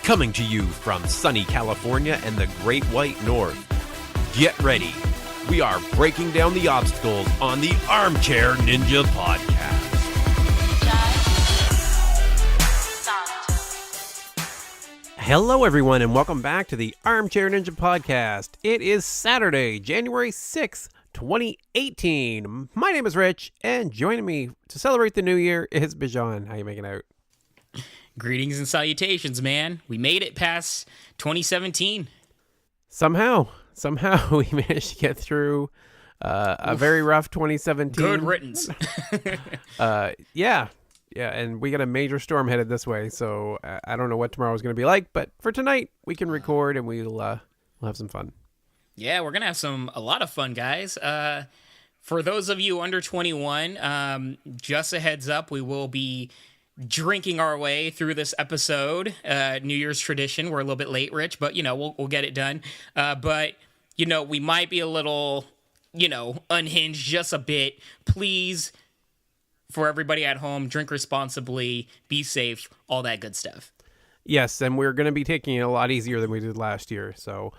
Coming to you from sunny California and the Great White North. Get ready. We are breaking down the obstacles on the Armchair Ninja Podcast. Hello, everyone, and welcome back to the Armchair Ninja Podcast. It is Saturday, January 6th, 2018. My name is Rich, and joining me to celebrate the new year is Bijan. How you making out? Greetings and salutations, man. We made it past 2017. Somehow we managed to get through a very rough 2017. Good riddance. Yeah, and we got a major storm headed this way, so I don't know what tomorrow is going to be like, but for tonight, we can record and we'll have some fun. Yeah, we're going to have a lot of fun, guys. For those of you under 21, just a heads up, we will be drinking our way through this episode. New Year's tradition. We're a little bit late, Rich, but, we'll get it done. But, we might be a little, unhinged just a bit. Please, for everybody at home, drink responsibly, be safe, all that good stuff. Yes, and we're going to be taking it a lot easier than we did last year. So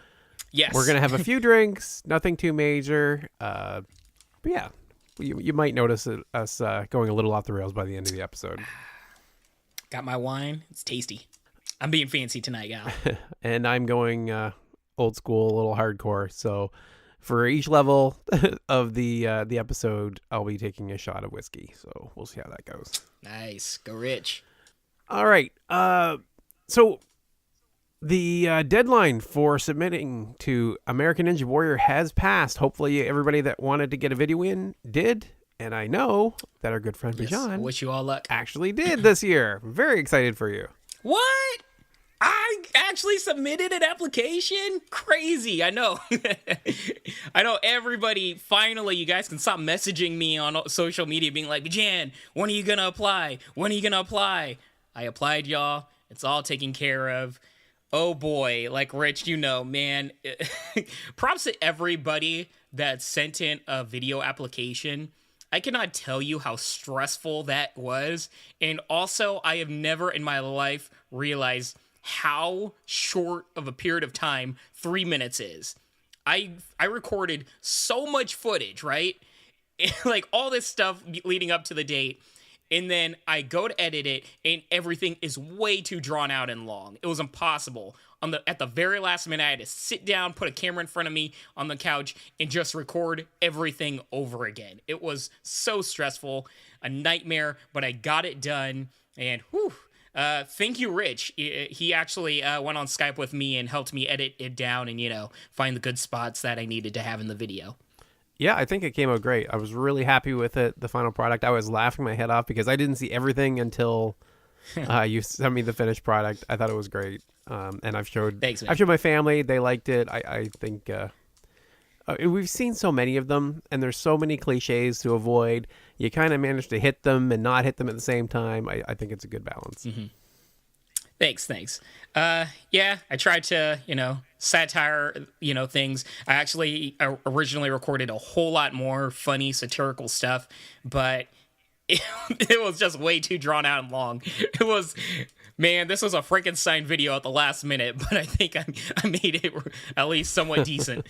yes, we're going to have a few drinks, nothing too major. But yeah, you might notice us going a little off the rails by the end of the episode. Got my wine. It's tasty. I'm being fancy tonight, gal. And I'm going old school, a little hardcore. So for each level of the episode, I'll be taking a shot of whiskey. So we'll see how that goes. Nice. Go Rich. All right. So the deadline for submitting to American Ninja Warrior has passed. Hopefully everybody that wanted to get a video in did. And I know that our good friend Bijan wish you all luck. Actually did this year. Very excited for you. What? I actually submitted an application? Crazy. I know. I know everybody, finally, you guys can stop messaging me on social media being like, Bijan, when are you going to apply? When are you going to apply? I applied, y'all. It's all taken care of. Oh boy, like Rich, man, props to everybody that sent in a video application. I cannot tell you how stressful that was. And also, I have never in my life realized how short of a period of time 3 minutes is. I recorded so much footage, right? Like all this stuff leading up to the date. And then I go to edit it, and everything is way too drawn out and long. It was impossible. At the very last minute, I had to sit down, put a camera in front of me on the couch, and just record everything over again. It was so stressful, a nightmare, but I got it done. And whew, thank you, Rich. He actually went on Skype with me and helped me edit it down and, find the good spots that I needed to have in the video. Yeah, I think it came out great. I was really happy with it, the final product. I was laughing my head off because I didn't see everything until you sent me the finished product. I thought it was great. And I've showed my family. They liked it. I think we've seen so many of them, and there's so many cliches to avoid. You kind of manage to hit them and not hit them at the same time. I think it's a good balance. Mm-hmm. Thanks. Yeah, I tried to, satire, things. I actually originally recorded a whole lot more funny, satirical stuff, but it was just way too drawn out and long. It was, man, this was a Frankenstein video at the last minute, but I think I made it at least somewhat decent.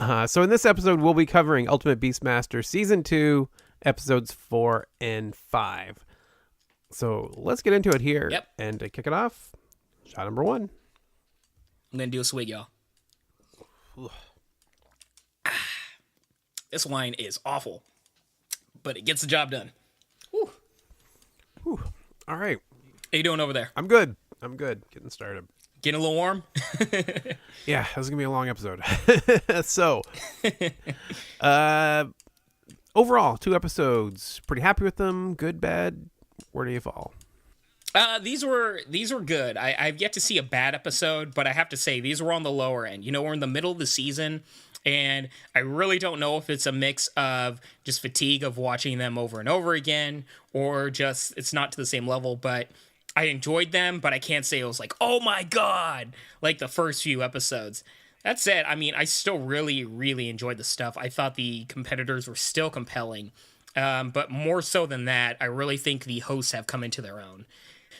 So in this episode, we'll be covering Ultimate Beastmaster Season 2, Episodes 4 and 5. So let's get into it here. Yep. And to kick it off, shot number 1. I'm going to do a swig, y'all. This wine is awful, but it gets the job done. Whew. Whew. All right. How you doing over there? I'm good. Getting started. Getting a little warm? Yeah, this is going to be a long episode. So, overall, 2 episodes. Pretty happy with them. Good, bad. Where do you fall? These were good. I've yet to see a bad episode, but I have to say these were on the lower end. We're in the middle of the season, and I really don't know if it's a mix of just fatigue of watching them over and over again, or just it's not to the same level, but I enjoyed them, but I can't say it was like, oh my God, like the first few episodes. That said, I still really, really enjoyed the stuff. I thought the competitors were still compelling. But more so than that, I really think the hosts have come into their own.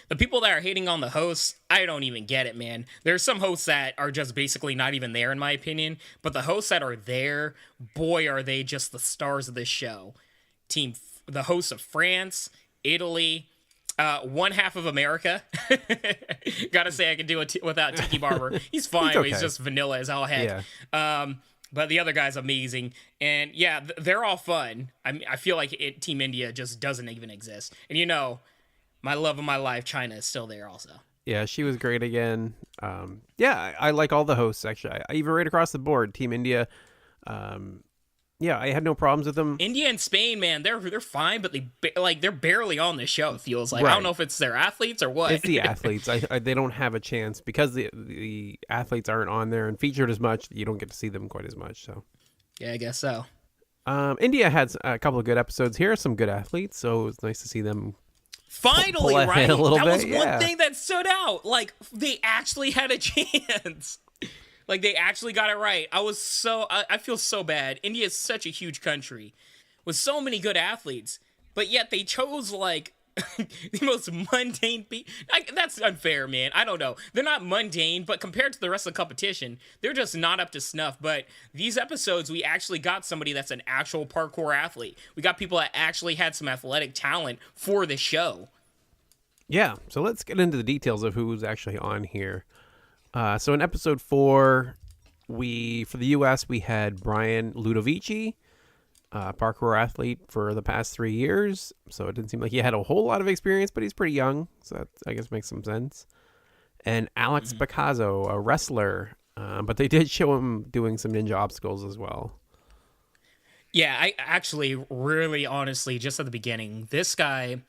The people that are hating on the hosts, I don't even get it, man. There's some hosts that are just basically not even there, in my opinion. But the hosts that are there, boy, are they just the stars of this show. The hosts of France, Italy, one half of America. Gotta say, I can do it without Tiki Barber. He's fine, he's okay. But he's just vanilla as all heck. Yeah. But the other guy's amazing. And yeah, they're all fun. I feel like Team India just doesn't even exist. And you know, my love of my life, China, is still there also. Yeah, she was great again. Yeah, I like all the hosts, actually. I even right across the board, Team India. Yeah, I had no problems with them. India and Spain, man, they're fine, but they're barely on the show. It feels like right. I don't know if it's their athletes or what. It's the athletes. They don't have a chance because the athletes aren't on there and featured as much. You don't get to see them quite as much. So, yeah, I guess so. India had a couple of good episodes here. Some good athletes, so it was nice to see them. Finally, right? That was one thing that stood out. Like they actually had a chance. Like, they actually got it right. I feel so bad. India is such a huge country with so many good athletes, but yet they chose, like, the most mundane people. That's unfair, man. I don't know. They're not mundane, but compared to the rest of the competition, they're just not up to snuff. But these episodes, we actually got somebody that's an actual parkour athlete. We got people that actually had some athletic talent for the show. Yeah, so let's get into the details of who's actually on here. So in episode 4, for the U.S., we had Brian Ludovici, parkour athlete for the past 3 years. So it didn't seem like he had a whole lot of experience, but he's pretty young. So that, I guess, makes some sense. And Alex Picasso, a wrestler. But they did show him doing some ninja obstacles as well. Yeah, I actually, really, honestly, just at the beginning, this guy,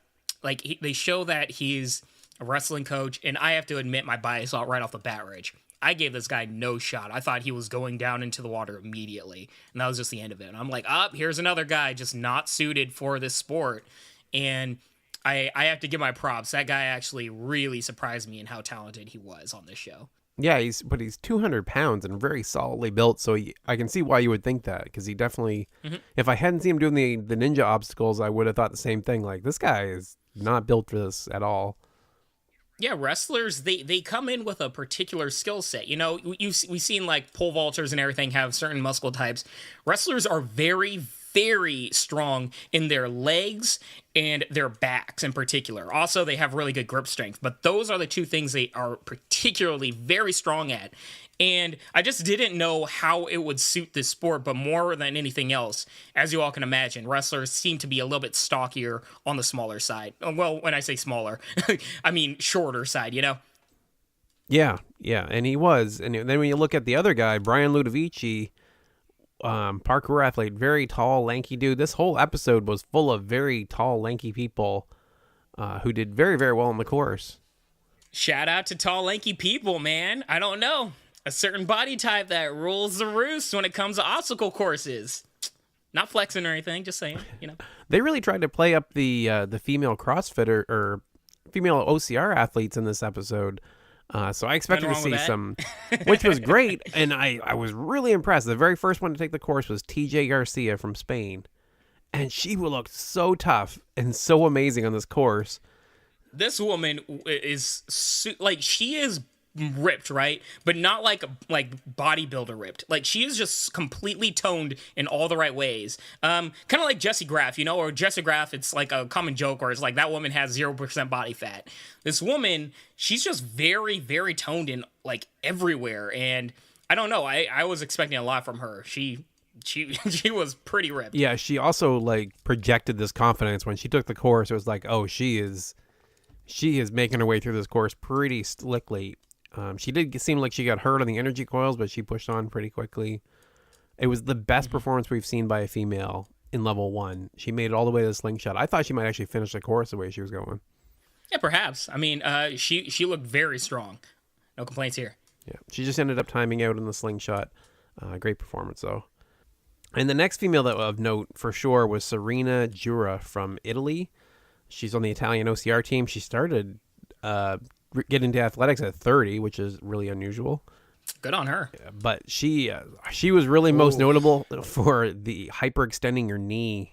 like, they show that he's a wrestling coach, and I have to admit my bias right off the bat, Rich. I gave this guy no shot. I thought he was going down into the water immediately, and that was just the end of it. And I'm like, here's another guy just not suited for this sport. And I have to give my props. That guy actually really surprised me in how talented he was on this show. Yeah, he's 200 pounds and very solidly built, so I can see why you would think that, because he definitely, if I hadn't seen him doing the ninja obstacles, I would have thought the same thing. Like, this guy is not built for this at all. Yeah, wrestlers, they come in with a particular skill set. You know, we've seen like pole vaulters and everything have certain muscle types. Wrestlers are very, very strong in their legs and their backs in particular. Also, they have really good grip strength, but those are the two things they are particularly very strong at. And I just didn't know how it would suit this sport, but more than anything else, as you all can imagine, wrestlers seem to be a little bit stockier on the smaller side. Well, when I say smaller, I mean shorter side, you know? Yeah, and he was. And then when you look at the other guy, Brian Ludovici, parkour athlete, very tall, lanky dude. This whole episode was full of very tall, lanky people who did very, very well in the course. Shout out to tall, lanky people, man. I don't know. A certain body type that rules the roost when it comes to obstacle courses. Not flexing or anything, just saying, you know. They really tried to play up the female CrossFitter or female OCR athletes in this episode. So I expected to see some, which was great. And I was really impressed. The very first one to take the course was TJ Garcia from Spain. And she looked so tough and so amazing on this course. This woman is, she is ripped, right? But not like bodybuilder ripped. Like, she is just completely toned in all the right ways. Kind of like Jessie Graff, you know, or Jessie Graff, it's like a common joke where it's like that woman has 0% body fat. This woman, she's just very, very toned in like everywhere. And I don't know, I was expecting a lot from her. She was pretty ripped. Yeah, she also like projected this confidence when she took the course. It was like, oh, she is making her way through this course pretty slickly. She did seem like she got hurt on the energy coils, but she pushed on pretty quickly. It was the best performance we've seen by a female in level 1. She made it all the way to the slingshot. I thought she might actually finish the course the way she was going. Yeah, perhaps. I mean, she looked very strong. No complaints here. Yeah, she just ended up timing out in the slingshot. Great performance, though. And the next female that of note for sure was Serena Giura from Italy. She's on the Italian OCR team. She started get into athletics at 30, which is really unusual. Good on her. But she was really most notable for the hyperextending your knee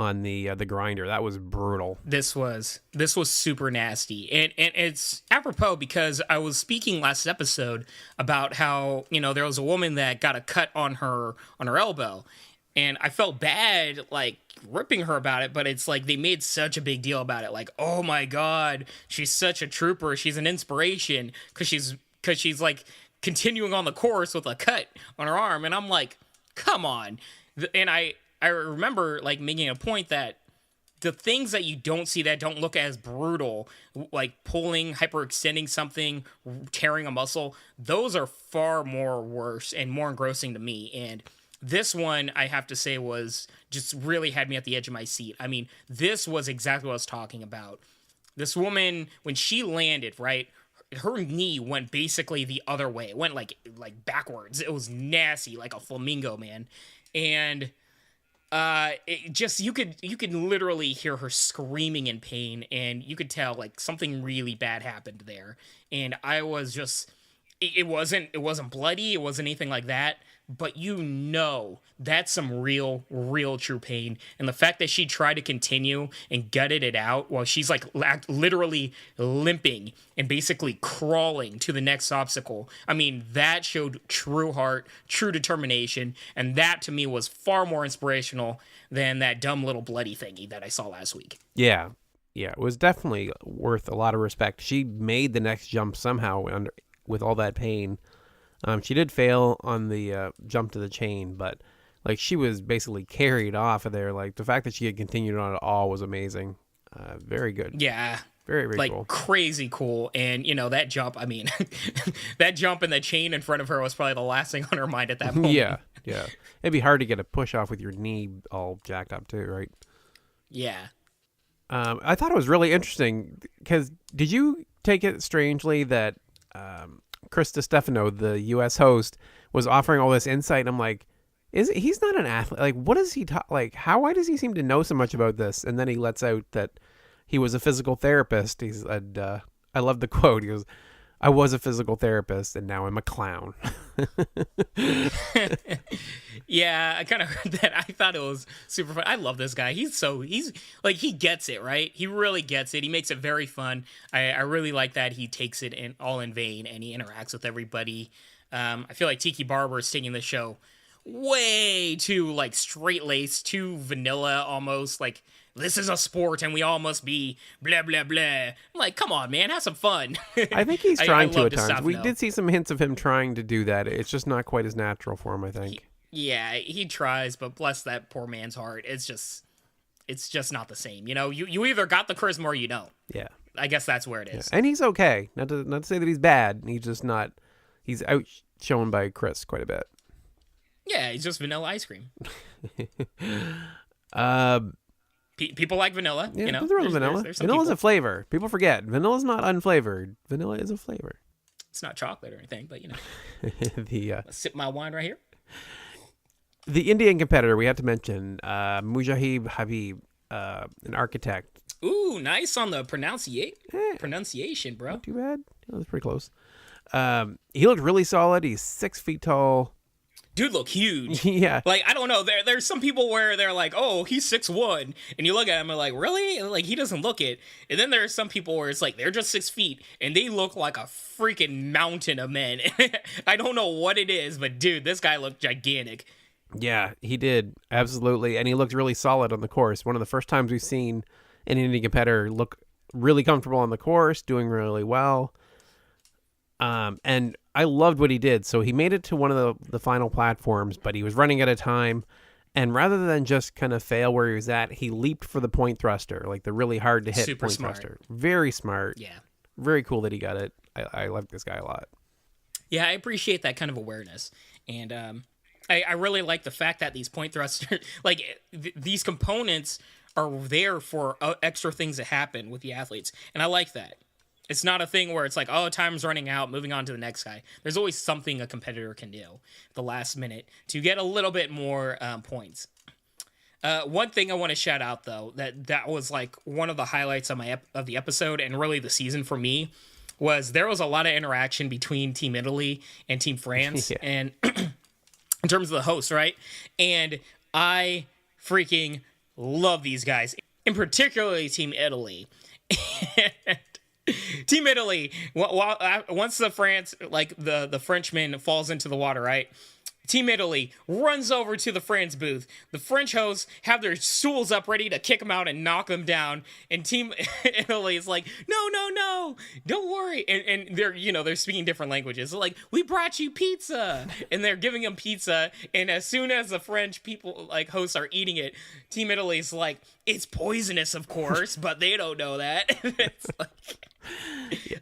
on the grinder. That was brutal. This was super nasty, and it's apropos because I was speaking last episode about how there was a woman that got a cut on her elbow, and I felt bad like ripping her about it, but it's like they made such a big deal about it, like, oh my god, she's such a trooper, she's an inspiration because she's like continuing on the course with a cut on her arm, and I'm like, come on. And I remember like making a point that the things that you don't see that don't look as brutal, like pulling, hyperextending something, tearing a muscle, those are far more worse and more engrossing to me. And this one, I have to say, was just really had me at the edge of my seat. I mean, this was exactly what I was talking about. This woman, when she landed, right, her knee went basically the other way. It went like backwards. It was nasty, like a flamingo, man. And it just you could literally hear her screaming in pain, and you could tell like something really bad happened there. And I was just it wasn't bloody, it wasn't anything like that, but that's some real true pain. And the fact that she tried to continue and gutted it out while she's like literally limping and basically crawling to the next obstacle, I mean, that showed true heart, true determination, and that to me was far more inspirational than that dumb little bloody thingy that I saw last week. Yeah, it was definitely worth a lot of respect. She made the next jump somehow with all that pain. She did fail on the jump to the chain, but like she was basically carried off of there. Like the fact that she had continued on at all was amazing. Very good. Yeah. Very, very like, cool. Crazy cool. And, that jump, I mean, that jump and the chain in front of her was probably the last thing on her mind at that moment. Yeah. It'd be hard to get a push off with your knee all jacked up too, right? Yeah. I thought it was really interesting because did you take it strangely that Chris DiStefano, the U.S. host, was offering all this insight? And I'm like, he's not an athlete. Like, what does he talk? Like, why does he seem to know so much about this? And then he lets out that he was a physical therapist. He said, I love the quote. He goes, I was a physical therapist and now I'm a clown. Yeah, I kind of heard that. I thought it was super fun. I love this guy. He's like, he gets it, right? He really gets it. He makes it very fun. I really like that he takes it all in vain and he interacts with everybody. I feel like Tiki Barber is taking the show way too like straight-laced, too vanilla almost. Like, this is a sport and we all must be blah, blah, blah. I'm like, come on, man, have some fun. I think he's trying to at times. We did see some hints of him trying to do that. It's just not quite as natural for him, I think. He tries, but bless that poor man's heart. It's just not the same. You either got the charisma or you don't. Yeah. I guess that's where it is. Yeah. And he's okay. Not to say that he's bad. He's just not. He's outshone by Chris quite a bit. Yeah, he's just vanilla ice cream. People like vanilla. Yeah, there's vanilla. Vanilla's a flavor. People forget. Vanilla's not unflavored. Vanilla is a flavor. It's not chocolate or anything, but Let's sip my wine right here. The Indian competitor we had to mention, Mujahid Habib, an architect. Ooh, nice on the pronunciation, bro. Not too bad. That was pretty close. He looked really solid. He's 6 feet tall. Dude look huge. Yeah. Like, I don't know. There's some people where they're like, oh, he's 6'1", and you look at him and like, really? And like, he doesn't look it. And then there's some people where it's like they're just 6 feet and they look like a freaking mountain of men. I don't know what it is, but dude, this guy looked gigantic. Yeah, he did. Absolutely. And he looked really solid on the course. One of the first times we've seen an Indian competitor look really comfortable on the course, doing really well. And I loved what he did. So he made it to one of the final platforms, but he was running out of time. And rather than just kind of fail where he was at, he leaped for the point thruster, like the really hard to hit Super point smart. thruster. Very smart. Yeah. Very cool that he got it. I like this guy a lot. Yeah, I appreciate that kind of awareness. And I really like the fact that these point thrusters, like these components are there for extra things that happen with the athletes. And I like that. It's not a thing where it's like, oh, time's running out, moving on to the next guy. There's always something a competitor can do at the last minute to get a little bit more points. One thing I want to shout out, though, that was like one of the highlights of the episode and really the season for me, was there was a lot of interaction between Team Italy and Team France. Yeah. And in terms of the host, right? And I freaking Love these guys, in particularly Team Italy. Team Italy, once the Frenchman falls into the water, right? Team Italy runs over to the France booth. The French hosts have their stools up ready to kick them out and knock them down. And Team Italy is like, no, don't worry. And they're speaking different languages. They're like, we brought you pizza. And they're giving them pizza. And as soon as the French people, hosts are eating it, Team Italy's like, it's poisonous, of course, but they don't know that. It's like...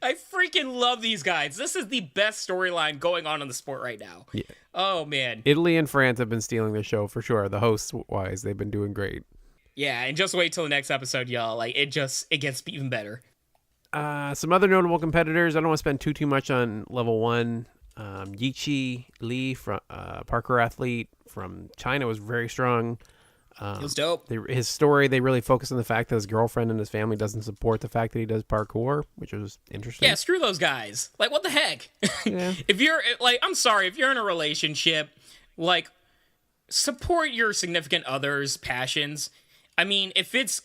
I freaking love these guys. This is the best storyline going on in the sport right now. Yeah. Oh, man. Italy and France have been stealing the show for sure. The hosts-wise, they've been doing great. Yeah, and just wait till the next episode, y'all. It gets even better. Some other notable competitors. I don't want to spend too much on level 1. Yiqi Li, from parkour athlete from China, was very strong. It was dope. His story, they really focus on the fact that his girlfriend and his family doesn't support the fact that he does parkour, which was interesting. Yeah, screw those guys. What the heck? Yeah. If you're, I'm sorry, if you're in a relationship, support your significant other's passions. I mean, if it's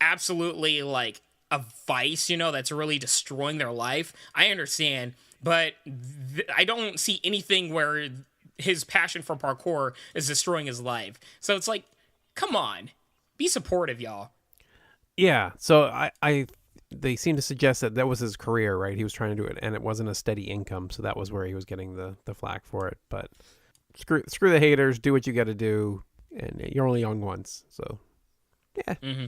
absolutely, a vice, that's really destroying their life, I understand. But I don't see anything where his passion for parkour is destroying his life. So it's come on, be supportive, y'all. Yeah, so they seem to suggest that was his career, right? He was trying to do it, and it wasn't a steady income, so that was where he was getting the flack for it. But screw the haters, do what you got to do, and you're only young once, so yeah. Mm-hmm.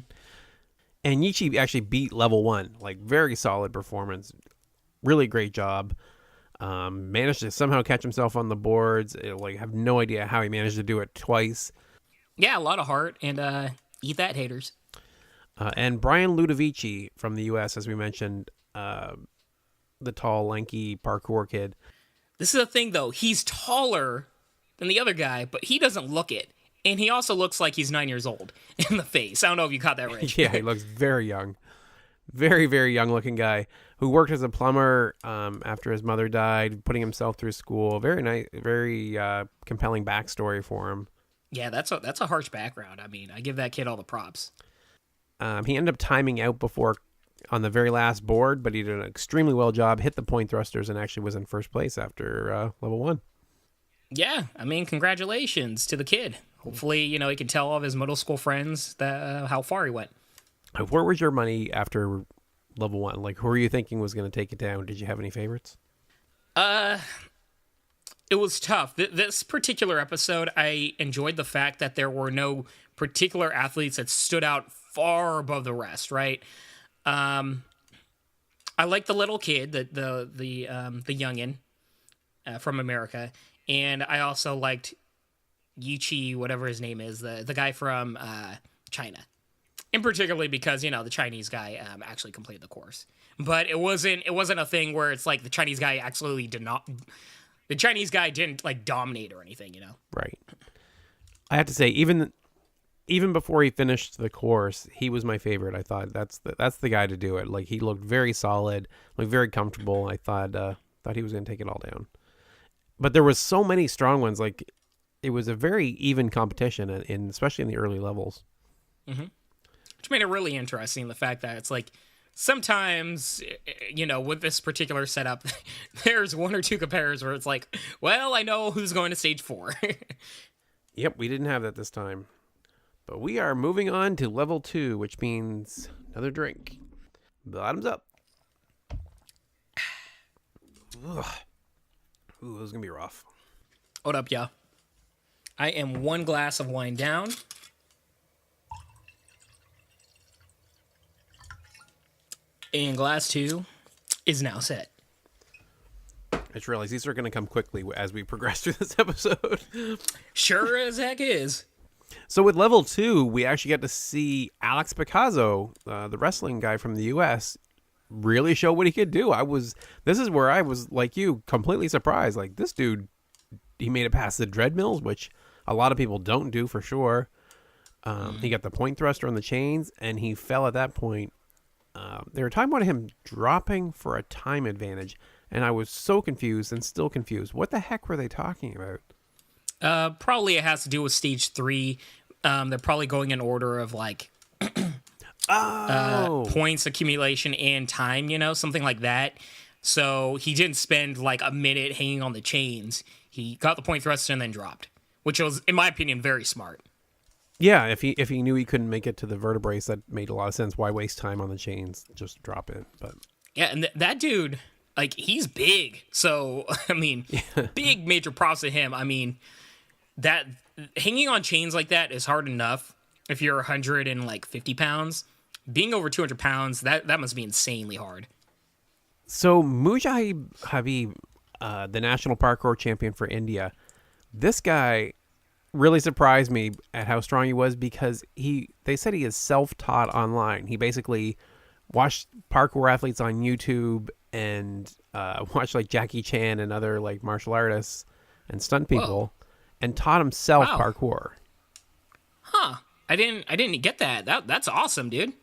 And Yiqi actually beat level 1, very solid performance, really great job. Managed to somehow catch himself on the boards. Have no idea how he managed to do it twice. Yeah, a lot of heart, and eat that, haters. And Brian Ludovici from the U.S., as we mentioned, the tall, lanky parkour kid. This is the thing, though. He's taller than the other guy, but he doesn't look it. And he also looks like he's 9 years old in the face. I don't know if you caught that right. Yeah, he looks very young. Very, very young-looking guy who worked as a plumber after his mother died, putting himself through school. Very nice, very compelling backstory for him. Yeah, that's a harsh background. I mean, I give that kid all the props. He ended up timing out on the very last board, but he did an extremely well job, hit the point thrusters, and actually was in first place after level 1. Yeah, I mean, congratulations to the kid. Hopefully, he can tell all of his middle school friends that how far he went. Where was your money after level 1? Who were you thinking was going to take it down? Did you have any favorites? It was tough. This particular episode, I enjoyed the fact that there were no particular athletes that stood out far above the rest, right? I like the little kid, the youngin from America, and I also liked Yiqi, whatever his name is, the guy from China, and particularly because the Chinese guy actually completed the course. But it wasn't a thing where it's the Chinese guy absolutely did not. The Chinese guy didn't dominate or anything, Right. I have to say, even before he finished the course, he was my favorite. I thought that's the guy to do it. He looked very solid, very comfortable. I thought he was going to take it all down. But there was so many strong ones. It was a very even competition, especially in the early levels. Mm-hmm. Which made it really interesting. The fact that it's sometimes, with this particular setup, there's one or two competitors where it's I know who's going to stage 4. Yep, we didn't have that this time. But we are moving on to level 2, which means another drink. Bottoms up. Ugh. Ooh, this is going to be rough. Hold up, y'all. I am one glass of wine down. And glass 2 is now set. I just realized these are going to come quickly as we progress through this episode. Sure as heck is. So with level 2, we actually get to see Alex Picasso, the wrestling guy from the U.S., really show what he could do. This is where I was, like you, completely surprised. This dude, he made it past the treadmills, which a lot of people don't do for sure. He got the point thruster on the chains, and he fell at that point. They were talking about him dropping for a time advantage, and I was so confused and still confused. What the heck were they talking about? Probably it has to do with stage 3. They're probably going in order of like points accumulation and time, something like that. So he didn't spend like a minute hanging on the chains. He got the point thruster and then dropped, which was, in my opinion, very smart. Yeah, if he knew he couldn't make it to the vertebrae, that made a lot of sense. Why waste time on the chains? Just drop it. But yeah, and that dude, like, he's big. So, I mean, big major props to him. I mean, that hanging on chains like that is hard enough if you're 150 pounds. Being over 200 pounds, that must be insanely hard. So Mujahid Habib, the national parkour champion for India, this guy really surprised me at how strong he was, because they said he is self-taught online. He basically watched parkour athletes on YouTube and watched like Jackie Chan and other like martial artists and stunt people and taught himself parkour. Huh. I didn't get that. That's awesome, dude.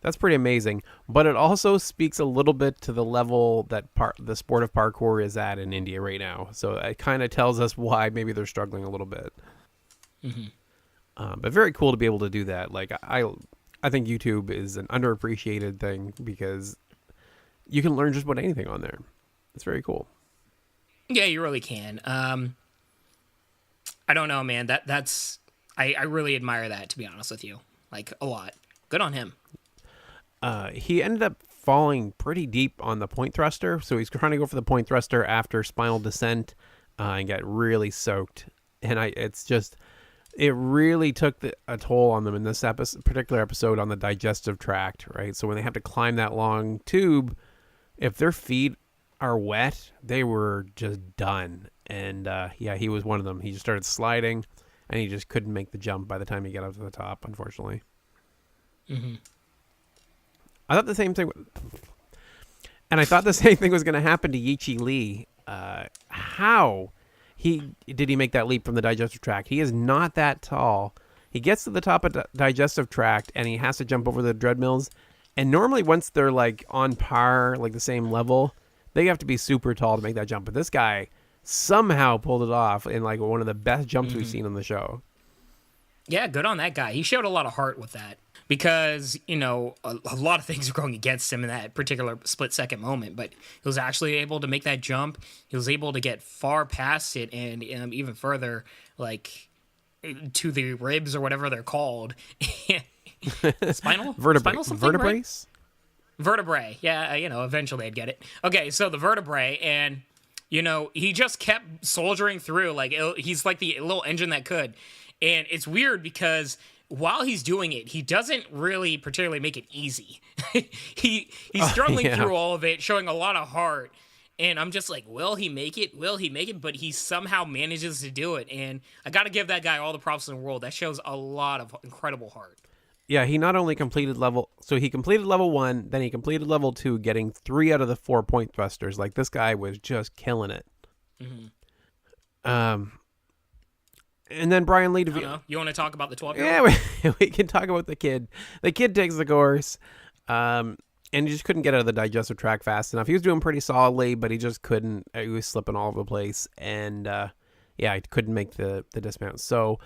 That's pretty amazing, but it also speaks a little bit to the level that the sport of parkour is at in India right now. So it kind of tells us why maybe they're struggling a little bit. Mm-hmm. But very cool to be able to do that. Like I think YouTube is an underappreciated thing because you can learn just about anything on there. It's very cool. Yeah, you really can. I don't know, man. I really admire that, to be honest with you. Like, a lot. Good on him. He ended up falling pretty deep on the point thruster, so he's trying to go for the point thruster after spinal descent and got really soaked. And it really took a toll on them in this particular episode on the digestive tract, right? So when they have to climb that long tube, if their feet are wet, they were just done. And he was one of them. He just started sliding, and he just couldn't make the jump by the time he got up to the top, unfortunately. Mm-hmm. I thought the same thing, and I thought the same thing was going to happen to Yichi Lee. How did he make that leap from the digestive tract? He is not that tall. He gets to the top of the digestive tract, and he has to jump over the treadmills. And normally, once they're like on par, like the same level, they have to be super tall to make that jump. But this guy somehow pulled it off in like one of the best jumps we've seen on the show. Yeah, good on that guy. He showed a lot of heart with that. Because, a lot of things are going against him in that particular split-second moment. But he was actually able to make that jump. He was able to get far past it and even further, like, to the ribs or whatever they're called. Spinal? Vertebrae. Right? Vertebrae. Yeah, eventually I'd get it. Okay, so the vertebrae, and, he just kept soldiering through. Like, he's like the little engine that could. And it's weird because while he's doing it, he doesn't really particularly make it easy. He's struggling through all of it, showing a lot of heart. And I'm just like, will he make it? Will he make it? But he somehow manages to do it. And I got to give that guy all the props in the world. That shows a lot of incredible heart. Yeah, he not only completed level 1, then he completed level 2, getting 3 out of the 4 point thrusters. Like, this guy was just killing it. Mm-hmm. And then Brian Lee DeVille. You want to talk about the 12-year-old? Yeah, we can talk about the kid. The kid takes the course, and he just couldn't get out of the digestive tract fast enough. He was doing pretty solidly, but he just couldn't. He was slipping all over the place, and he couldn't make the dismount. So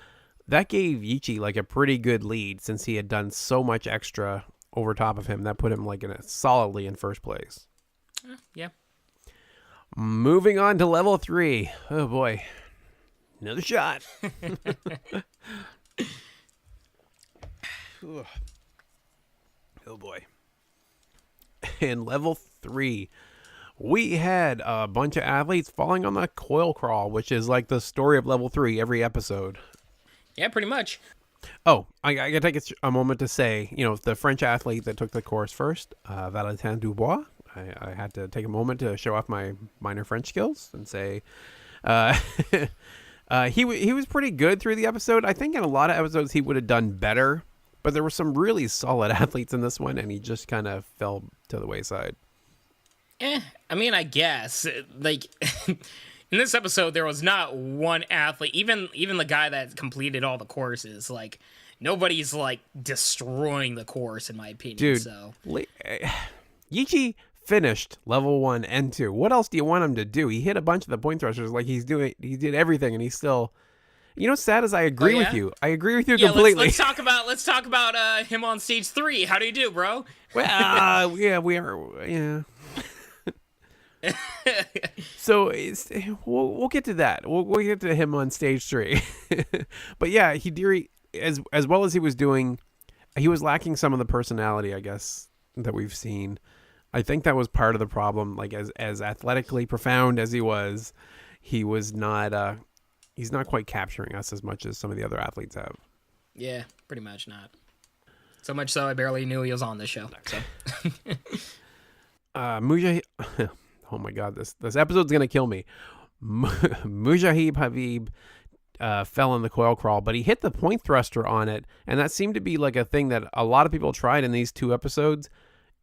that gave Yichi like a pretty good lead since he had done so much extra over top of him. That put him like solidly in first place. Yeah. Moving on to level 3. Oh boy. Another shot. Oh boy. In level 3, we had a bunch of athletes falling on the coil crawl, which is like the story of level 3 every episode. Yeah, pretty much. Oh, I gotta take a moment to say, the French athlete that took the course first, Valentin Dubois. I had to take a moment to show off my minor French skills and say, he was pretty good through the episode. I think in a lot of episodes he would have done better, but there were some really solid athletes in this one, and he just kind of fell to the wayside. I mean, I guess like in this episode there was not one athlete, even the guy that completed all the courses. Like, nobody's like destroying the course, in my opinion. Dude, so Yichi finished level 1 and 2. What else do you want him to do? He hit a bunch of the point thrusters, like he did everything, and he You know what's sad is I agree with you. I agree with you yeah, completely. Let's talk about him on stage 3. How do you do, bro? Well, yeah, we are. Yeah. So we'll get to that. We'll get to him on stage 3. But yeah, Hidiri, as well as he was doing, he was lacking some of the personality, I guess, that we've seen. I think that was part of the problem. Like as athletically profound as he was not. He's not quite capturing us as much as some of the other athletes have. Yeah, pretty much not. So much so I barely knew he was on this show. So. Mujahid. Oh my God, this episode's gonna kill me. Mujahid Habib fell in the coil crawl, but he hit the point thruster on it, and that seemed to be like a thing that a lot of people tried in these 2 episodes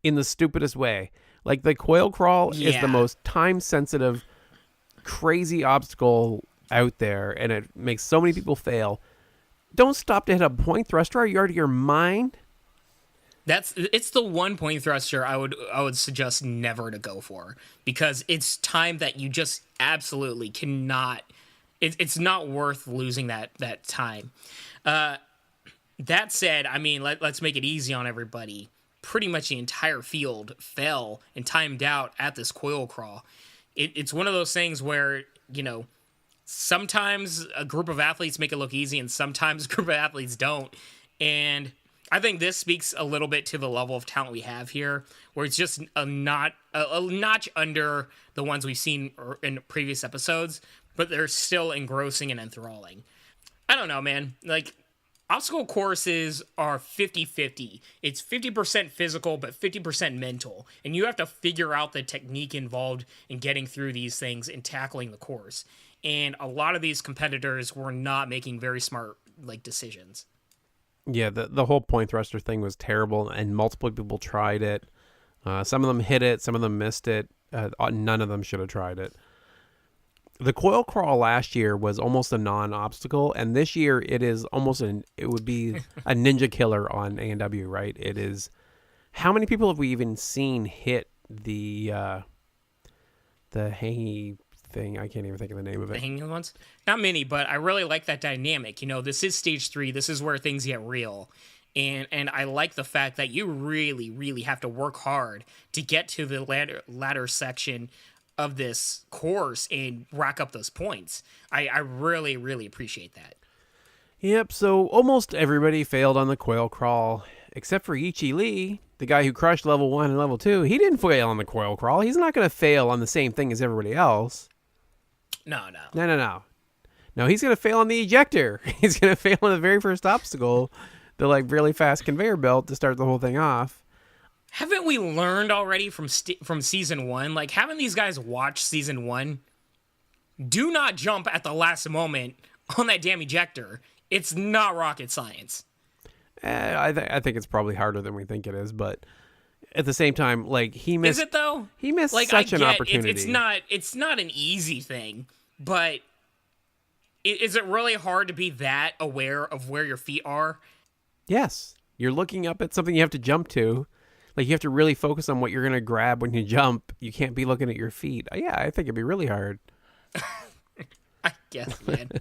in the stupidest way. Like the coil crawl is the most time-sensitive, crazy obstacle out there, and it makes so many people fail. Don't stop to hit a point thruster. Are you out of your mind? It's the one point thruster I would suggest never to go for, because it's time that you just absolutely cannot. It's not worth losing that time. That said, I mean, let's make it easy on everybody. Pretty much the entire field fell and timed out at this coil crawl. It's one of those things where, you know, sometimes a group of athletes make it look easy and sometimes a group of athletes don't. And I think this speaks a little bit to the level of talent we have here, where it's just a notch under the ones we've seen in previous episodes, but they're still engrossing and enthralling. I don't know, man. Like, obstacle courses are 50-50. It's 50% physical, but 50% mental. And you have to figure out the technique involved in getting through these things and tackling the course. And a lot of these competitors were not making very smart decisions. Yeah, the whole point thruster thing was terrible, and multiple people tried it. Some of them hit it, some of them missed it. None of them should have tried it. The coil crawl last year was almost a non-obstacle, and this year it is almost it would be a ninja killer on ANW, right? It is. How many people have we even seen hit the hangy thing? I can't even think of the name of it. The hanging ones? Not many, but I really like that dynamic. You know, this is stage 3. This is where things get real. And I like the fact that you really, really have to work hard to get to the ladder section of this course and rack up those points. I really, really appreciate that. Yep, so almost everybody failed on the coil crawl, except for Ichi Lee, the guy who crushed level 1 and level 2. He didn't fail on the coil crawl. He's not going to fail on the same thing as everybody else. No, he's going to fail on the ejector. He's going to fail on the very first obstacle, the really fast conveyor belt to start the whole thing off. Haven't we learned already from season 1? Like, haven't these guys watched season 1? Do not jump at the last moment on that damn ejector. It's not rocket science. I think it's probably harder than we think it is, but at the same time, he missed. Is it though? He missed such an opportunity. It's not an easy thing, but is it really hard to be that aware of where your feet are? Yes, you're looking up at something you have to jump to. You have to really focus on what you're going to grab when you jump. You can't be looking at your feet. Yeah, I think it'd be really hard. I guess, man.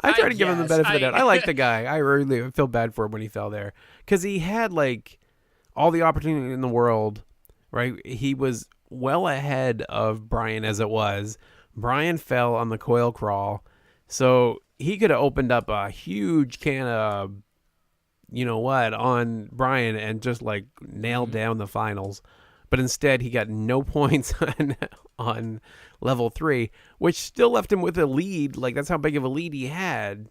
I try to give him the benefit of the doubt. I like the guy. I really feel bad for him when he fell there. Because he had, all the opportunity in the world, right? He was well ahead of Brian as it was. Brian fell on the coil crawl. So he could have opened up a huge can of on Brian and just nailed down the finals. But instead he got no points on level 3, which still left him with a lead. That's how big of a lead he had.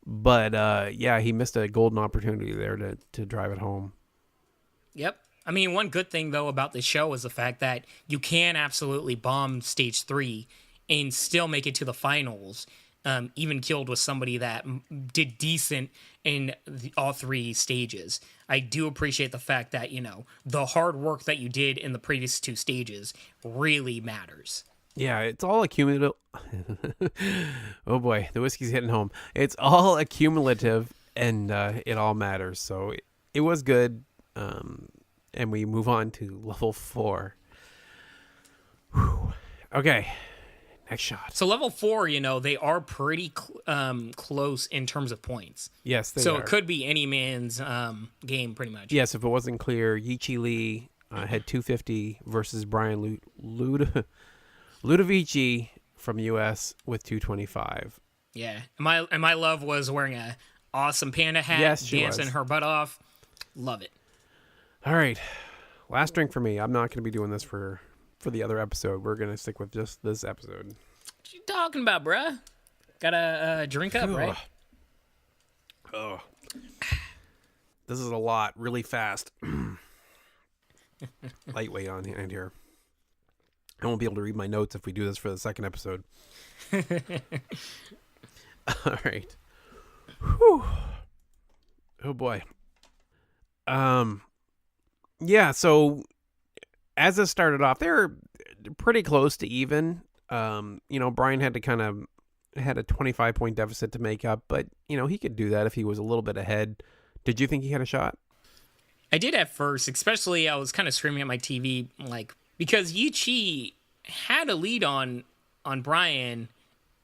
But he missed a golden opportunity there to drive it home. Yep. I mean, one good thing though about this show is the fact that you can absolutely bomb stage 3 and still make it to the finals. Even killed with somebody that did decent in all 3 stages. I do appreciate the fact that, the hard work that you did in the previous 2 stages really matters. Yeah, it's all accumulative. Oh boy, the whiskey's hitting home. It's all accumulative, and it all matters. So it was good, and we move on to level 4. Whew. Okay. Next shot. So level 4, they are pretty close in terms of points. Yes, they are. So it could be any man's game, pretty much. Yes, if it wasn't clear, Yichi Lee had 250 versus Brian Ludovici from U.S. with 225. Yeah. And my love was wearing a awesome panda hat, dancing her butt off. Love it. All right. Last drink for me. I'm not going to be doing this for the other episode. We're going to stick with just this episode. What you talking about, bruh? Gotta drink up, right? Oh. This is a lot, really fast. Lightweight on hand here. I won't be able to read my notes if we do this for the second episode. All right. Whew. Oh boy. Yeah, so as it started off, they were pretty close to even. Brian had a 25-point deficit to make up, but he could do that if he was a little bit ahead. Did you think he had a shot? I did at first, especially I was kind of screaming at my TV, because Yichi had a lead on Brian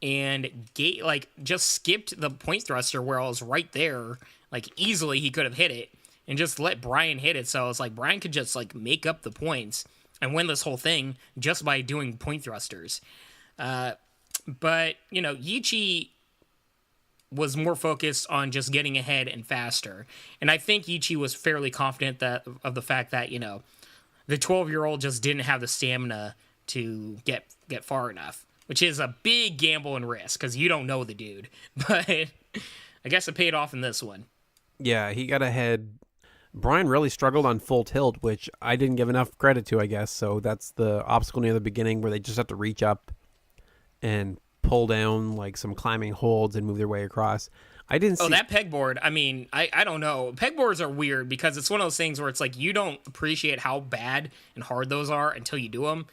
and just skipped the point thruster where I was right there, easily he could have hit it and just let Brian hit it. So it's Brian could just make up the points and win this whole thing just by doing point thrusters. But Yichi was more focused on just getting ahead and faster. And I think Yichi was fairly confident of the fact that, the 12-year-old just didn't have the stamina to get far enough, which is a big gamble and risk because you don't know the dude. But I guess it paid off in this one. Yeah, he got ahead. Brian really struggled on full tilt, which I didn't give enough credit to, I guess. So that's the obstacle near the beginning where they just have to reach up and pull down some climbing holds and move their way across. I didn't see... that pegboard, I don't know. Pegboards are weird because it's one of those things where it's you don't appreciate how bad and hard those are until you do them.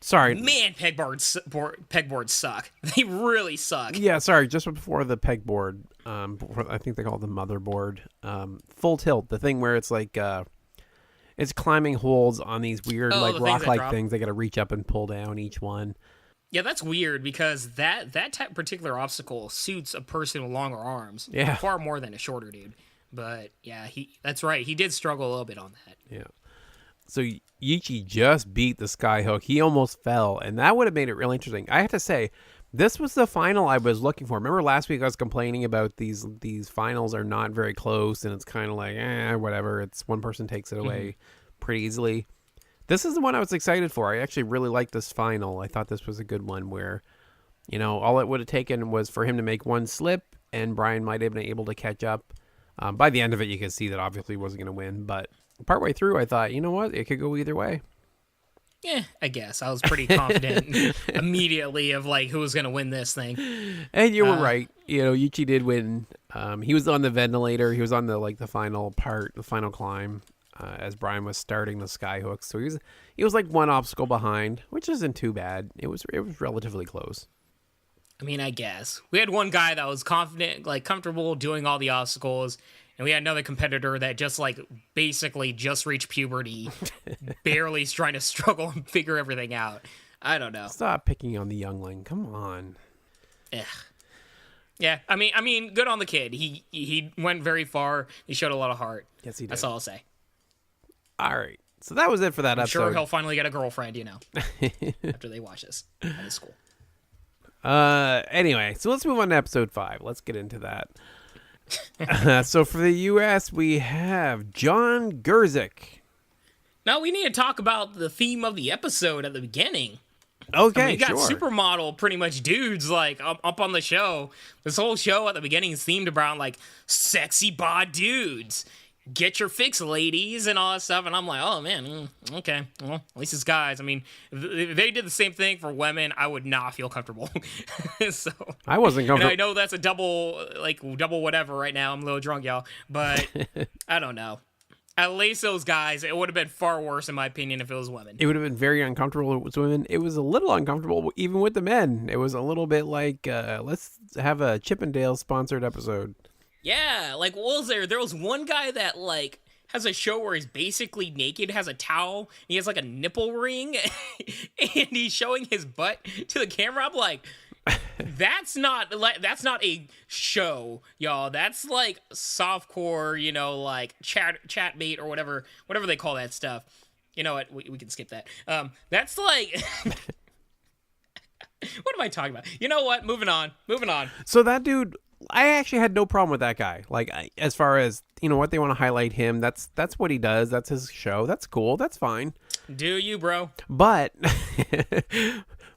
Sorry. Man, pegboards suck. They really suck. Yeah, sorry. Just before the pegboard, I think they call it the motherboard. Full tilt, the thing where it's it's climbing holds on these weird rock-like things. They got to reach up and pull down each one. Yeah, that's weird because that particular obstacle suits a person with longer arms far more than a shorter dude. But yeah, that's right. He did struggle a little bit on that. Yeah. So Yichi just beat the skyhook. He almost fell, and that would have made it really interesting. I have to say, this was the final I was looking for. Remember last week I was complaining about these finals are not very close, and it's kind of whatever. It's one person takes it away pretty easily. This is the one I was excited for. I actually really liked this final. I thought this was a good one where, all it would have taken was for him to make one slip, and Brian might have been able to catch up. By the end of it, you could see that obviously he wasn't going to win, but partway through, I thought, you know what? It could go either way. Yeah, I guess. I was pretty confident immediately of who was going to win this thing. And you were right. Yichi did win. He was on the ventilator. He was on the final part, the final climb, as Brian was starting the skyhook. So he was one obstacle behind, which isn't too bad. It was relatively close. I guess. We had one guy that was confident, comfortable doing all the obstacles. And we had another competitor that just basically just reached puberty, barely trying to struggle and figure everything out. I don't know. Stop picking on the youngling. Come on. Ugh. Yeah, good on the kid. He went very far. He showed a lot of heart. Yes, he did. That's all I'll say. All right. So that was it for that episode. Sure, he'll finally get a girlfriend, after they watch this at school. Anyway, so let's move on to episode 5. Let's get into that. So for the U.S., we have John Gerzik. Now we need to talk about the theme of the episode at the beginning. Okay, you got supermodel, pretty much dudes up on the show. This whole show at the beginning is themed around sexy bod dudes. Get your fix, ladies, and all that stuff. And I'm like, oh man, okay. Well, at least it's guys. If they did the same thing for women, I would not feel comfortable. So I wasn't comfortable. And I know that's a double whatever right now. I'm a little drunk, y'all. But I don't know. At least those guys, it would have been far worse, in my opinion, if it was women. It would have been very uncomfortable with women. It was a little uncomfortable even with the men. It was a little bit let's have a Chippendale sponsored episode. Yeah, what was there? There was one guy that, has a show where he's basically naked, has a towel, and he has like a nipple ring, and he's showing his butt to the camera. I'm like, that's not a show, y'all. That's like softcore, you know, like chat bait or whatever they call that stuff. You know what? We can skip that. That's like. What am I talking about? You know what? Moving on. So that dude, I actually had no problem with that guy. Like, as far as, you know, what they want to highlight him, that's what he does. That's his show. That's cool. That's fine. Do you, bro? But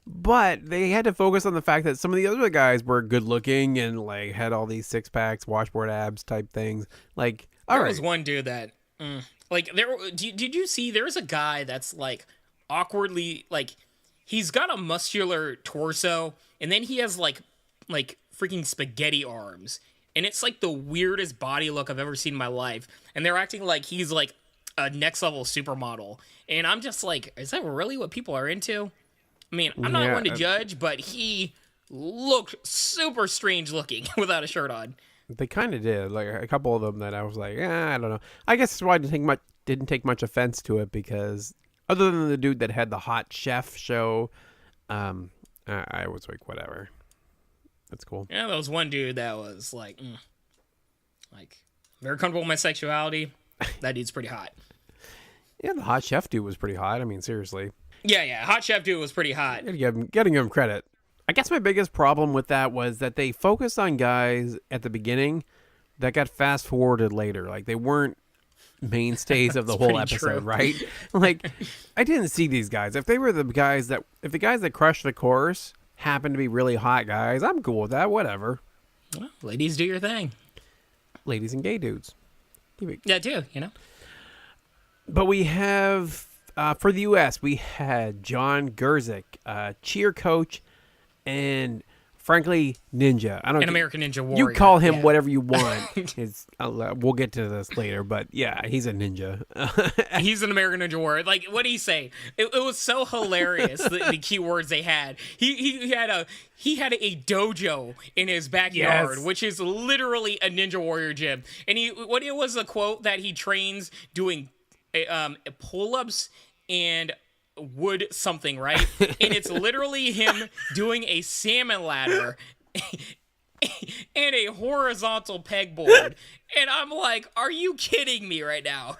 they had to focus on the fact that some of the other guys were good looking and like had all these 6-packs, washboard abs type things. Like, there was one dude that, like, did you see? There's a guy that's like awkwardly like. He's got a muscular torso, and then he has like freaking spaghetti arms, and it's like the weirdest body look I've ever seen in my life. And they're acting like he's like a next level supermodel, and I'm just like, is that really what people are into? I mean, I'm not one to judge, but he looked super strange looking without a shirt on. They kind of did, like a couple of them that I was like, I don't know. I guess that's why I didn't take much offense to it, because. Other than the dude that had the hot chef show, I was like, whatever. That's cool. Yeah, there was one dude that was like very comfortable with my sexuality. That dude's pretty hot. Yeah, the hot chef dude was pretty hot. I mean, seriously. Yeah, hot chef dude was pretty hot. Getting him credit. I guess my biggest problem with that was that they focused on guys at the beginning that got fast forwarded later. Like, they weren't mainstays of the whole episode, true. Right? Like, I didn't see these guys. If the guys that crushed the course happen to be really hot guys, I'm cool with that. Whatever. Well, ladies, do your thing. Ladies and gay dudes. Yeah, too. You know. But we have for the U.S. we had John Gurzik, cheer coach, and. Frankly, ninja. An American Ninja Warrior. You call him whatever you want. We'll get to this later, but yeah, he's a ninja. He's an American Ninja Warrior. Like, what did he say? It was so hilarious. the key words they had. He had a dojo in his backyard, yes. Which is literally a Ninja Warrior gym. And what it was a quote that he trains doing pull-ups and wood something, right? And it's literally him doing a salmon ladder and a horizontal pegboard. And I'm like, are you kidding me right now?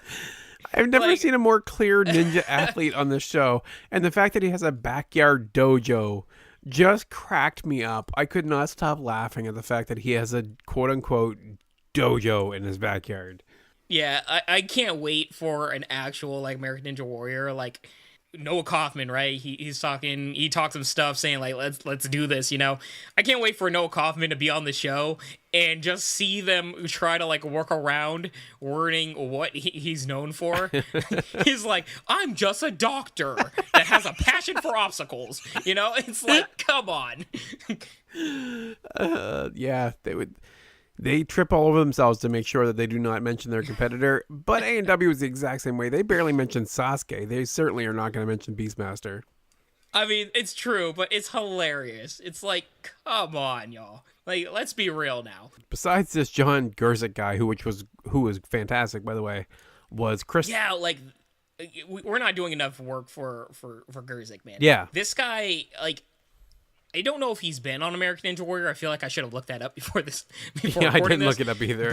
I've never seen a more clear ninja athlete on this show. And the fact that he has a backyard dojo just cracked me up. I could not stop laughing at the fact that he has a quote-unquote dojo in his backyard. Yeah, I can't wait for an actual like American Ninja Warrior, like Noah Kaufman, right? He talks some stuff saying like, let's do this, you know. I can't wait for Noah Kaufman to be on the show and just see them try to like work around wording what he's known for. He's like, I'm just a doctor that has a passion for obstacles, you know. It's like, come on. Yeah, they trip all over themselves to make sure that they do not mention their competitor. But A&W is the exact same way. They barely mention Sasuke. They certainly are not going to mention Beastmaster. I mean, it's true, but it's hilarious. It's like, come on, y'all. Like, let's be real now. Besides this John Gurzik guy, who was fantastic, by the way, was Chris. Yeah, like, we're not doing enough work for Gurzik, man. Yeah. This guy, like, I don't know if he's been on American Ninja Warrior. I feel like I should have looked that up before yeah, I didn't look it up either.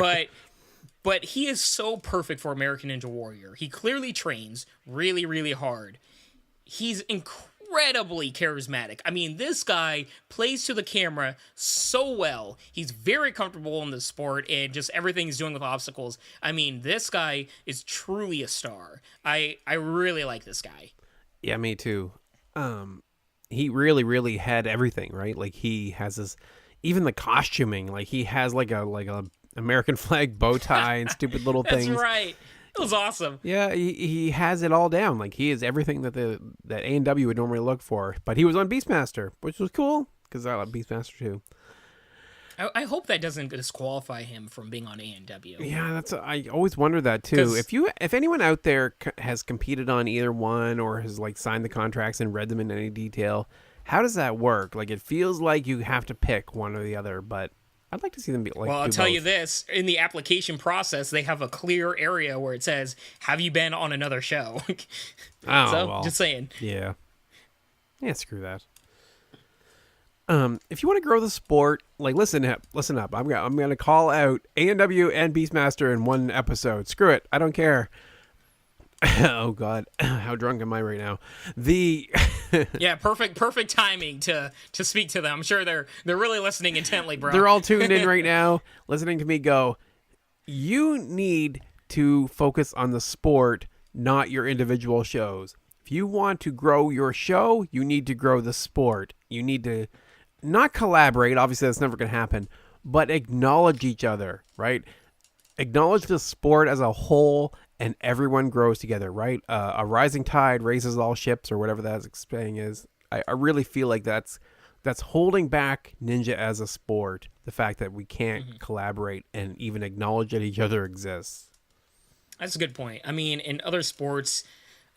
But he is so perfect for American Ninja Warrior. He clearly trains really, really hard. He's incredibly charismatic. I mean, this guy plays to the camera so well. He's very comfortable in the sport and just everything he's doing with obstacles. I mean, this guy is truly a star. I really like this guy. Yeah, me too. He really, really had everything, right? Like he has this, even the costuming, like he has like a American flag bow tie and stupid little things. That's right. It was awesome. Yeah, he has it all down. Like he is everything that that A&W would normally look for. But he was on Beastmaster, which was cool because I like Beastmaster too. I hope that doesn't disqualify him from being on A&W. Yeah, I always wonder that too. If anyone out there has competed on either one or has like signed the contracts and read them in any detail, how does that work? Like it feels like you have to pick one or the other, but I'd like to see them be like. Well, I'll do tell both. you this: in the application process, they have a clear area where it says, "Have you been on another show?" Oh, So, well, just saying. yeah. Yeah, screw that. If you want to grow the sport, like listen up. I'm gonna call out ANW and Beastmaster in one episode. Screw it. I don't care. Oh God, how drunk am I right now? Yeah, perfect timing to speak to them. I'm sure they're really listening intently, bro. They're all tuned in right now, listening to me go. You need to focus on the sport, not your individual shows. If you want to grow your show, you need to grow the sport. You need to not collaborate. Obviously, that's never going to happen, but acknowledge each other, right? Acknowledge the sport as a whole, and everyone grows together, right? A rising tide raises all ships, or whatever that saying is. I really feel like that's holding back Ninja as a sport. The fact that we can't collaborate and even acknowledge that each other exists. That's a good point. I mean, in other sports,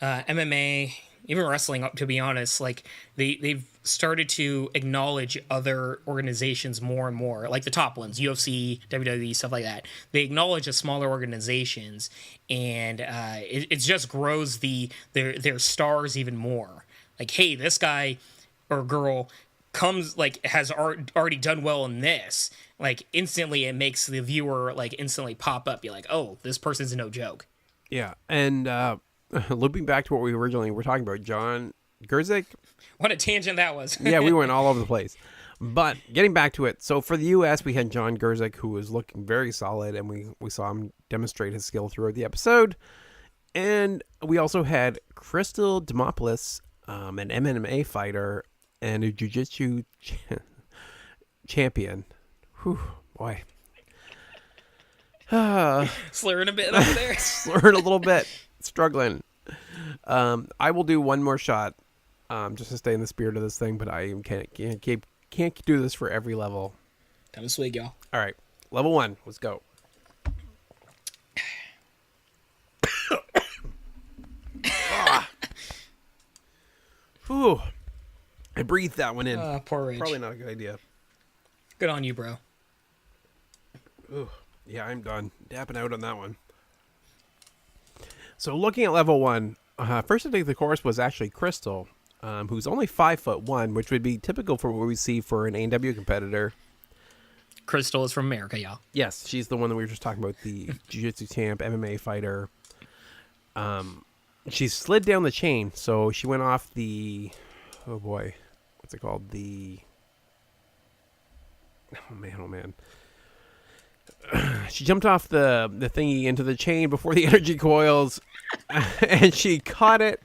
MMA, even wrestling, to be honest, like they've started to acknowledge other organizations more and more, like the top ones, UFC, WWE, stuff like that. They acknowledge the smaller organizations, and it just grows their stars even more. Like, hey, this guy or girl comes, like, has already done well in this. Like, instantly it makes the viewer, like, instantly pop up, be like, oh, this person's no joke. Yeah, and looping back to what we originally were talking about, John Gerzik. What a tangent that was. Yeah, we went all over the place. But getting back to it, so for the U.S., we had John Gerzik, who was looking very solid, and we saw him demonstrate his skill throughout the episode. And we also had Crystal Demopoulos, an MMA fighter and a jiu-jitsu champion. Whew, boy. Slurring a bit over there. Slurring a little bit. Struggling. I will do one more shot, just to stay in the spirit of this thing, but I can't do this for every level. Time to swig, y'all. All right, level 1. Let's go. Whew. I breathed that one in. Poor Rich. Probably not a good idea. Good on you, bro. Ooh, yeah, I'm done. Dapping out on that one. So looking at level 1, first I think the course was actually Crystal, who's only 5'1", which would be typical for what we see for an ANW competitor. Crystal is from America, y'all. Yes, she's the one that we were just talking about, the jiu-jitsu champ, MMA fighter. She slid down the chain, so she went off the, oh boy, what's it called? Oh man. She jumped off the thingy into the chain before the energy coils, and she caught it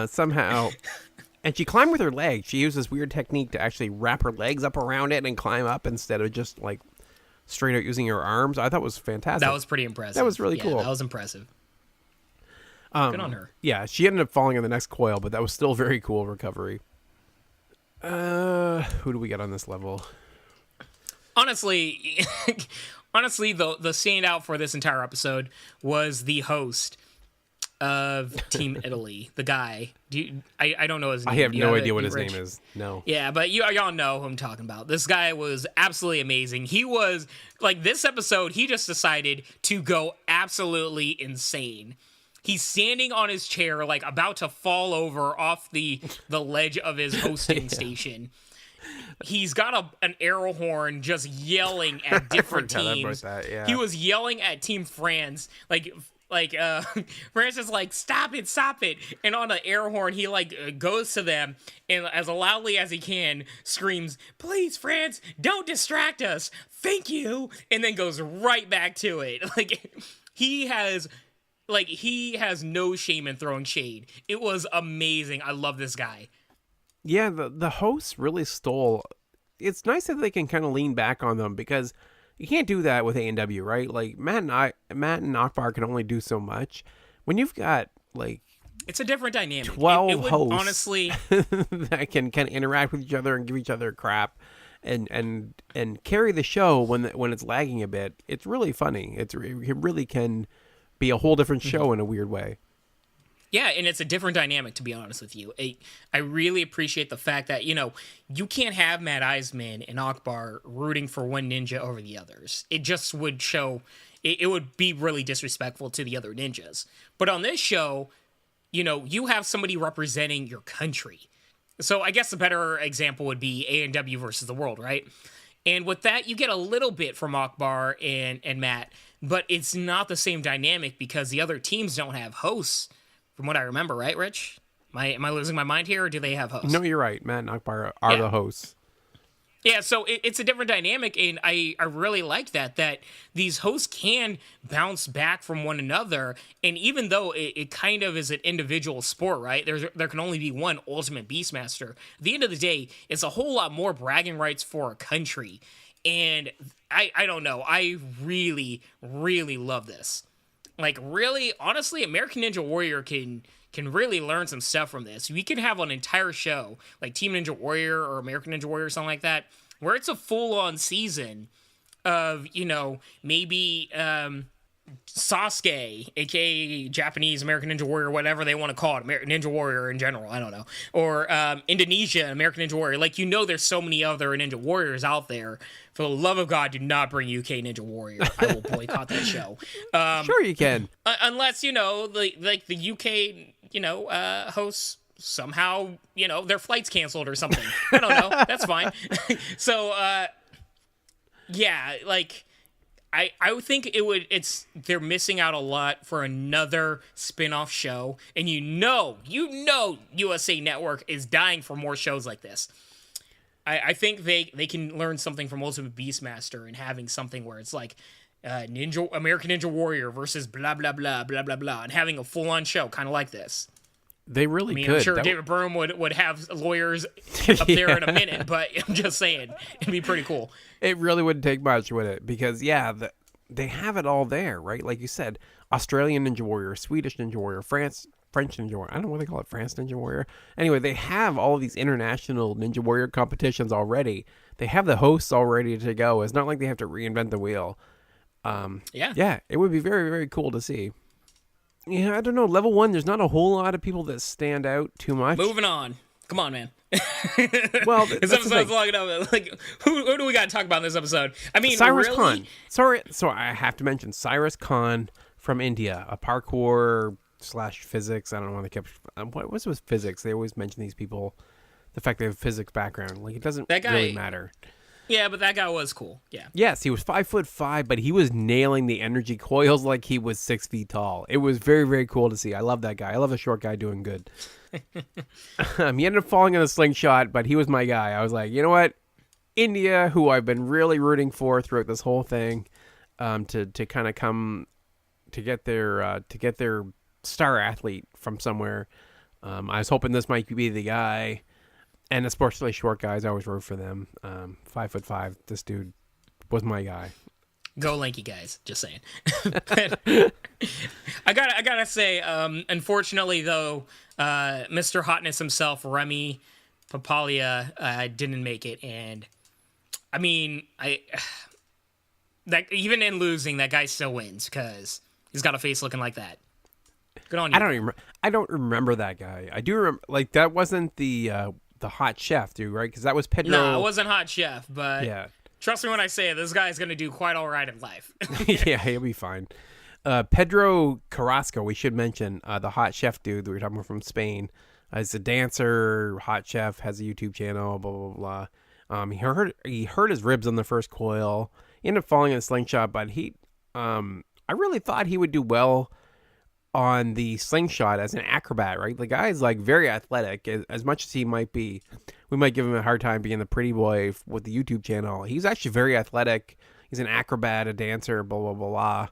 somehow. And she climbed with her legs. She used this weird technique to actually wrap her legs up around it and climb up instead of just like straight out using her arms. I thought it was fantastic. That was pretty impressive. That was really cool. That was impressive. Good on her. Yeah, she ended up falling on the next coil, but that was still very cool recovery. Who do we get on this level? Honestly, the standout for this entire episode was the host of Team Italy, the guy. I don't know his name. I have no idea what his name is. No. Yeah, but y'all know who I'm talking about. This guy was absolutely amazing. He was, like, this episode, he just decided to go absolutely insane. He's standing on his chair, like, about to fall over off the ledge of his hosting station. He's got an air horn just yelling at different teams. That, yeah. He was yelling at Team France, France is like, stop it, and on an air horn he goes to them and as loudly as he can screams, please France, don't distract us, thank you, and then goes right back to it. He has no shame in throwing shade. It was amazing. I love this guy. Yeah, the hosts really stole. It's nice that they can kind of lean back on them, because you can't do that with A&W, right? Like, Matt and Akbar can only do so much. When you've got, like, it's a different dynamic. 12 hosts honestly that can kind of interact with each other and give each other crap and carry the show when it's lagging a bit. It's really funny. It really can be a whole different show in a weird way. Yeah, and it's a different dynamic, to be honest with you. I really appreciate the fact that, you can't have Matt Eisman and Akbar rooting for one ninja over the others. It just would show, it would be really disrespectful to the other ninjas. But on this show, you have somebody representing your country. So I guess a better example would be ANW versus the World, right? And with that, you get a little bit from Akbar and Matt, but it's not the same dynamic because the other teams don't have hosts. From what I remember, right, Rich? Am I losing my mind here, or do they have hosts? No, you're right. Matt and Akbar are the hosts. Yeah, so it's a different dynamic, and I really like that these hosts can bounce back from one another, and even though it kind of is an individual sport, right? There can only be one ultimate Beastmaster. At the end of the day, it's a whole lot more bragging rights for a country, and I don't know. I really, really love this. Like, really, honestly, American Ninja Warrior can really learn some stuff from this. We can have an entire show, like Team Ninja Warrior or American Ninja Warrior or something like that, where it's a full-on season of, maybe Sasuke, a.k.a. Japanese American Ninja Warrior, whatever they want to call it, Ninja Warrior in general, I don't know, or Indonesia, American Ninja Warrior. Like, there's so many other Ninja Warriors out there. For the love of God, do not bring UK Ninja Warrior. I will boycott that show. Sure you can. Unless, the UK, hosts somehow, their flight's canceled or something. I don't know. That's fine. So, yeah, like, I would think they're missing out a lot for another spin-off show. And USA Network is dying for more shows like this. I think they can learn something from Ultimate Beastmaster and having something where it's like American Ninja Warrior versus blah, blah, blah, blah, blah, blah, and having a full-on show kind of like this. They really could. I'm sure David Byrne would have lawyers up there in a minute, but I'm just saying, it'd be pretty cool. It really wouldn't take much, would it? Because, they have it all there, right? Like you said, Australian Ninja Warrior, Swedish Ninja Warrior, French Ninja Warrior. I don't know what they call it, France Ninja Warrior. Anyway, they have all of these international Ninja Warrior competitions already. They have the hosts all ready to go. It's not like they have to reinvent the wheel. Yeah, it would be very, very cool to see. Yeah, I don't know. Level 1, there's not a whole lot of people that stand out too much. Moving on. Come on, man. Well, this episode's long enough. Like, who do we got to talk about in this episode? I mean, Cyrus really? Khan. Sorry, so I have to mention Cyrus Khan from India, a parkour / physics. I don't know why they kept. What was with physics? They always mention these people, the fact they have physics background. Like, it doesn't really matter. Yeah, but that guy was cool. Yeah. Yes, he was 5'5", but he was nailing the energy coils like he was 6 feet tall. It was very, very cool to see. I love that guy. I love a short guy doing good. He ended up falling in a slingshot, but he was my guy. I was like, you know what? India, who I've been really rooting for throughout this whole thing, to kind of come to get their star athlete from somewhere. I was hoping this might be the guy. And especially short guys, I always root for them. 5'5", this dude was my guy. Go lanky guys, just saying. I gotta say, unfortunately though, Mr. Hotness himself, Remy Papalia, didn't make it, and I mean, that even in losing, that guy still wins because he's got a face looking like that. Good on you. I don't remember that guy. I do remember, like, that wasn't the hot chef, dude, right? Because that was Pedro. No, it wasn't hot chef, but yeah. Trust me when I say it, this guy's going to do quite all right in life. Yeah, he'll be fine. Pedro Carrasco, we should mention, the hot chef dude that we were talking about from Spain. He's a dancer, hot chef, has a YouTube channel, blah, blah, blah. He hurt his ribs on the first coil. He ended up falling in a slingshot, but I really thought he would do well on the slingshot as an acrobat, right? The guy's like very athletic, as much as he might be. We might give him a hard time being the pretty boy with the YouTube channel. He's actually very athletic. He's an acrobat, a dancer, blah, blah,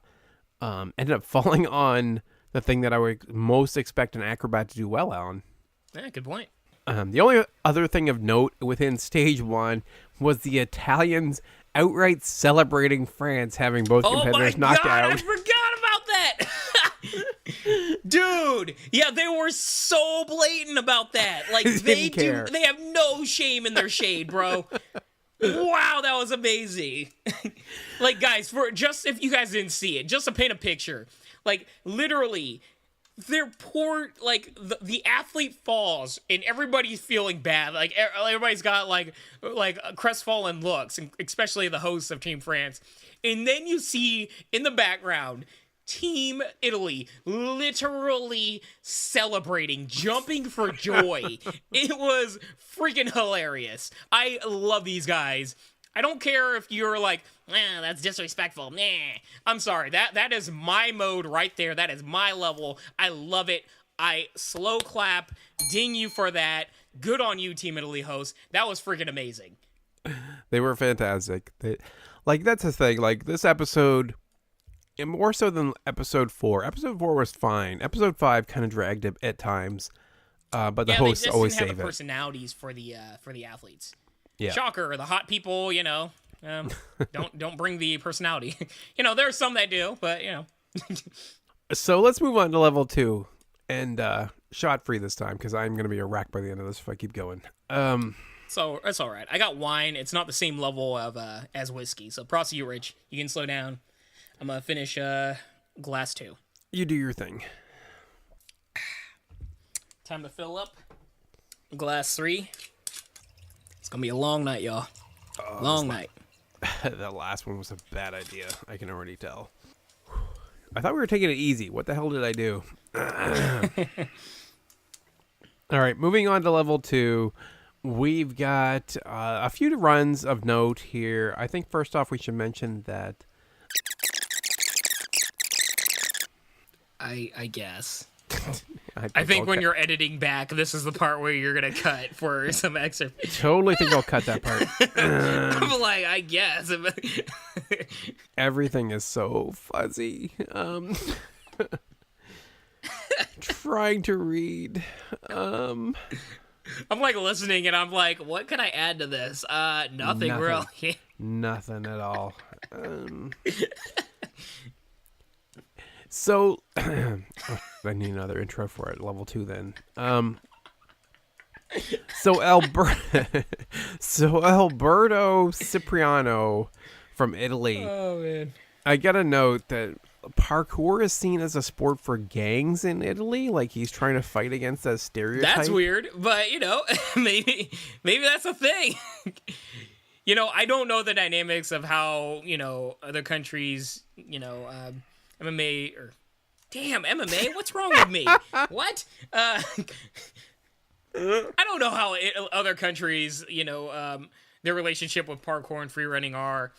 blah. Ended up falling on the thing that I would most expect an acrobat to do well on. Yeah, good point. The only other thing of note within stage 1 was the Italians outright celebrating France having both competitors knocked out. I forgot about that. Dude, yeah, they were so blatant about that. Like, they have no shame in their shade, bro. Wow, that was amazing. Like, guys, if you guys didn't see it, just to paint a picture, like, literally, their poor, like, the athlete falls and everybody's feeling bad. Like, everybody's got like crestfallen looks, and especially the hosts of Team France. And then you see in the background Team Italy literally celebrating, jumping for joy. It was freaking hilarious. I love these guys. I don't care if you're like, that's disrespectful. Nah. I'm sorry. That is my mode right there. That is my level. I love it. I slow clap, ding you for that. Good on you, Team Italy hosts. That was freaking amazing. They were fantastic. That's the thing. Like, this episode, and more so than episode 4. Episode 4 was fine. Episode 5 kind of dragged it at times, but the hosts always save it. They didn't have the personalities for the athletes. Yeah. Shocker, the hot people, don't bring the personality. There's some that do, but So let's move on to level 2, and shot free this time, because I'm going to be a wreck by the end of this if I keep going. So it's all right. I got wine. It's not the same level of as whiskey. So props to you, Rich. You can slow down. I'm gonna finish glass 2. You do your thing. Time to fill up glass 3. It's gonna be a long night, y'all. Long night. That last one was a bad idea. I can already tell. I thought we were taking it easy. What the hell did I do? All right, moving on to level 2. We've got a few runs of note here. I think first off we should mention that... I guess. I think when you're editing back, this is the part where you're going to cut for some extra. Totally think I'll cut that part. I'm like, I guess. Everything is so fuzzy. Trying to read. I'm like listening and I'm like, what can I add to this? Nothing really. Nothing at all. So, I need another intro for it. Level 2 then. So Alberto Cipriano from Italy. Oh, man. I got a note that parkour is seen as a sport for gangs in Italy. Like, he's trying to fight against that stereotype. That's weird, but, maybe that's a thing. I don't know the dynamics of how, other countries, MMA or... Damn, MMA? What's wrong with me? What? I don't know how other countries, their relationship with parkour and freerunning are.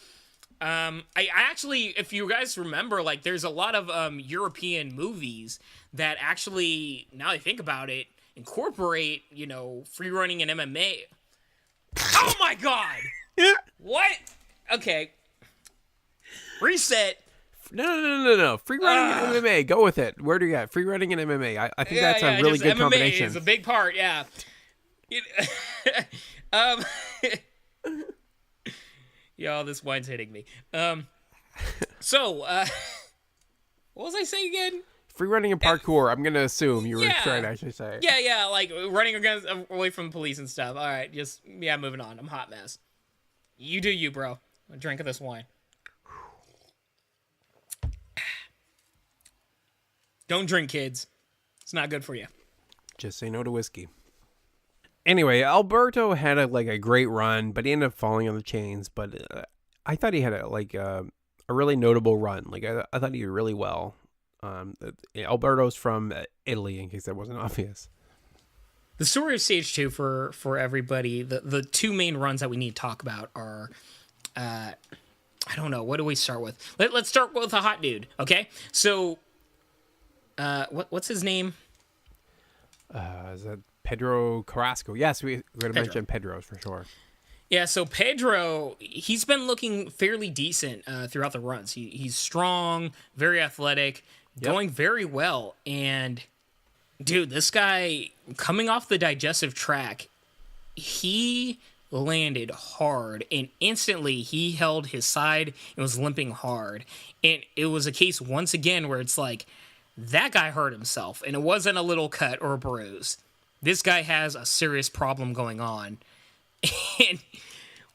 I actually, if you guys remember, like, there's a lot of European movies that actually, now I think about it, incorporate, freerunning and MMA. Oh my god! What? Okay. Reset. No. Free running and MMA. Go with it. Where do you got? Free running and MMA. I think that's a really good combination. MMA is a big part, yeah. Y'all, this wine's hitting me. So, what was I saying again? Free running and parkour. I'm going to assume you were trying to actually say. Yeah, like running away from the police and stuff. All right, moving on. I'm a hot mess. You do you, bro. A drink of this wine. Don't drink, kids. It's not good for you. Just say no to whiskey. Anyway, Alberto had a great run, but he ended up falling on the chains. But I thought he had a really notable run. Like, I thought he did really well. Alberto's from Italy, in case that wasn't obvious. The story of Stage 2 for everybody, the two main runs that we need to talk about are... I don't know. What do we start with? Let's start with a hot dude, okay? So... what's his name? Is that Pedro Carrasco? Yes, we're going to mention Pedro's for sure. Yeah, so Pedro, he's been looking fairly decent throughout the runs. He's strong, very athletic, going very well. And, dude, this guy, coming off the digestive tract, he landed hard, and instantly he held his side and was limping hard. And it was a case, once again, where it's like, that guy hurt himself, and it wasn't a little cut or a bruise. This guy has a serious problem going on. And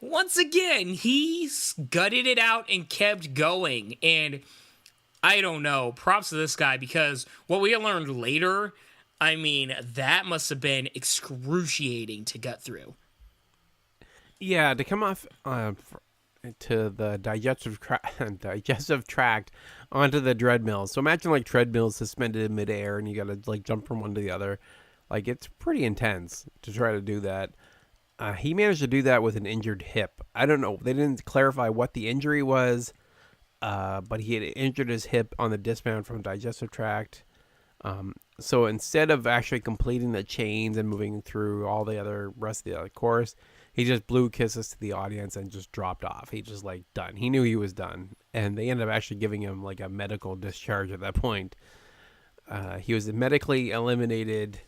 once again, he gutted it out and kept going. And I don't know. Props to this guy, because what we learned later, I mean, that must have been excruciating to get through. Yeah, to come off to the digestive tract onto the treadmill. So imagine like treadmills suspended in midair, and you got to like jump from one to the other. Like, it's pretty intense to try to do that. He managed to do that with an injured hip. I don't know. They didn't clarify what the injury was, but he had injured his hip on the dismount from digestive tract. So instead of actually completing the chains and moving through all the other rest of the course, he just blew kisses to the audience and just dropped off. He just like done. He knew he was done, and they ended up actually giving him like a medical discharge at that point. He was medically eliminated,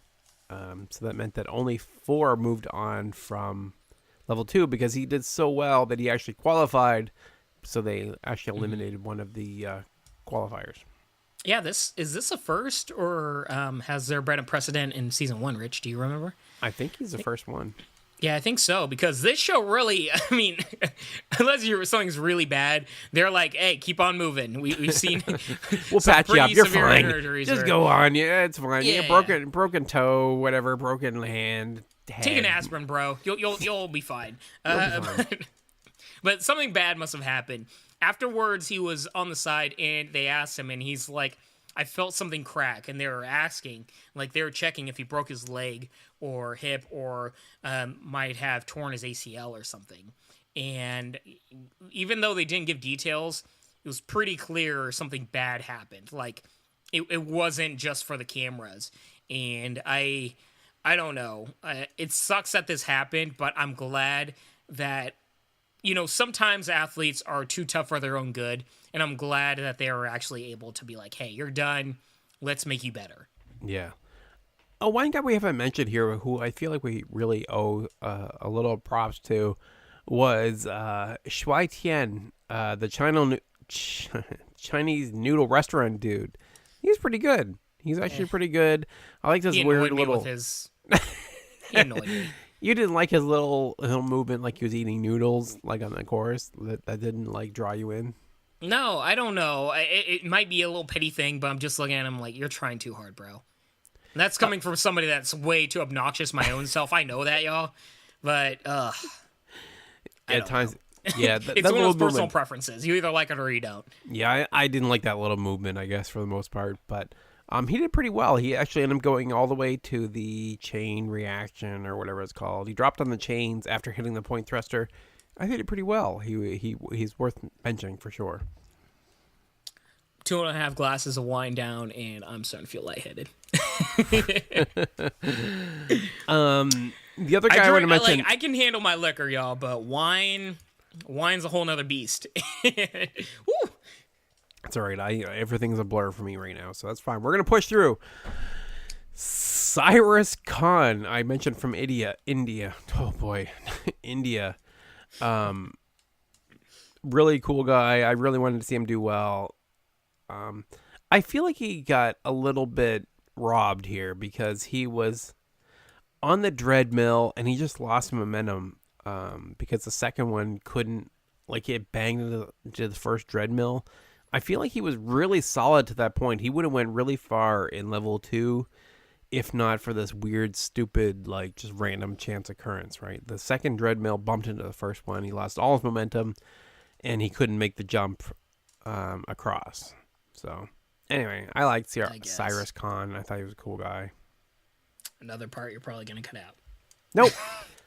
so that meant that only 4 moved on from level 2 because he did so well that he actually qualified. So they actually eliminated one of the qualifiers. Yeah, is this a first, or has there been a precedent in season 1, Rich? Do you remember? I think he's the first one. Yeah, I think so, because this show really, I mean, unless something's really bad, they're like, hey, keep on moving. We've seen we'll patch you up. You're fine. Just go on. Yeah, it's fine. Yeah, broken toe, whatever, broken hand. Head. Take an aspirin, bro. You'll be fine. But something bad must have happened. Afterwards, he was on the side, and they asked him, and he's like, I felt something crack, and they were asking, like they were checking if he broke his leg or hip or might have torn his ACL or something. And even though they didn't give details, it was pretty clear something bad happened. Like, it wasn't just for the cameras. And I don't know. It sucks that this happened, but I'm glad that, you know, sometimes athletes are too tough for their own good, and I'm glad that they were actually able to be like, hey, you're done. Let's make you better. Yeah. Oh, one guy we haven't mentioned here who I feel like we really owe a little props to was Shuai Tian, the Chinese noodle restaurant dude. He's pretty good. He's actually pretty good. I like this weird little... With his... He annoyed me. You didn't like his little movement like he was eating noodles like on the chorus? That didn't like draw you in? No, I don't know. It might be a little petty thing, but I'm just looking at him like, you're trying too hard, bro. And that's coming from somebody that's way too obnoxious my own self. I know that, y'all. But, at times, yeah. It's one of those personal preferences. You either like it or you don't. Yeah, I didn't like that little movement, I guess, for the most part. But he did pretty well. He actually ended up going all the way to the chain reaction or whatever it's called. He dropped on the chains after hitting the point thruster. I did it pretty well. He's worth benching for sure. 2.5 glasses of wine down, and I'm starting to feel lightheaded. The other guy I want to mention... I can handle my liquor, y'all, but wine's a whole nother beast. Woo! That's all right. Everything's a blur for me right now, so that's fine. We're going to push through. Cyrus Khan, I mentioned from India. Oh, boy. India. Really cool guy. I really wanted to see him do well. I feel like he got a little bit robbed here because he was on the treadmill and he just lost momentum because the second one couldn't, like, it banged into the first treadmill. I feel like he was really solid to that point. He would have went really far in level 2 if not for this weird, stupid, like, just random chance occurrence, right? The second treadmill bumped into the first one. He lost all his momentum and he couldn't make the jump across. So, anyway, I liked Cyrus Khan. I thought he was a cool guy. Another part you're probably going to cut out. Nope.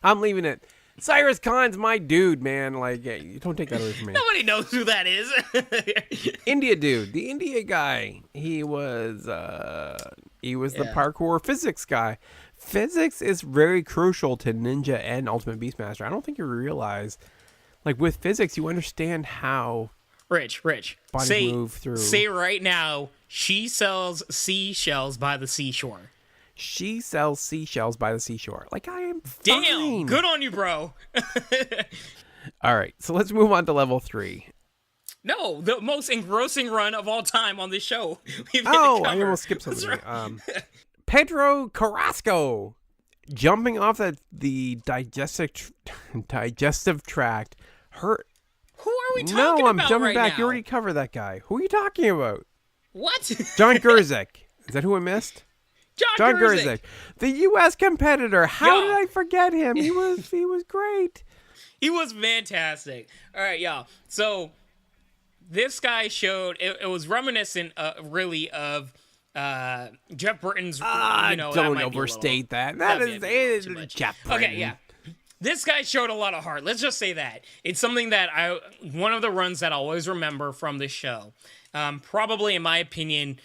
I'm leaving it. Cyrus Khan's my dude, man. Like, yeah, you don't take that away from me. Nobody knows who that is. India dude. The India guy. He was the parkour physics guy. Physics is very crucial to Ninja and Ultimate Beastmaster. I don't think you realize, like, with physics, you understand how... Rich, bodies move through. Say right now, she sells seashells by the seashore. She sells seashells by the seashore. Like, I am fine. Damn, good on you, bro. All right, so let's move on to level 3. No, the most engrossing run of all time on this show. I almost skipped something. Pedro Carrasco jumping off the digestive tract hurt. Who are we talking about? No, I'm jumping right back. now? You already covered that guy. Who are you talking about? What? John Gurzik. Is that who I missed? John Gurzik. The U.S. competitor. How did I forget him? He was great. He was fantastic. All right, y'all. So this guy showed it was reminiscent, really, of Jeff Britton's. Don't overstate that. That is Jeff Britton. Okay, yeah. This guy showed a lot of heart. Let's just say that. It's something that one of the runs that I always remember from this show. Probably, in my opinion,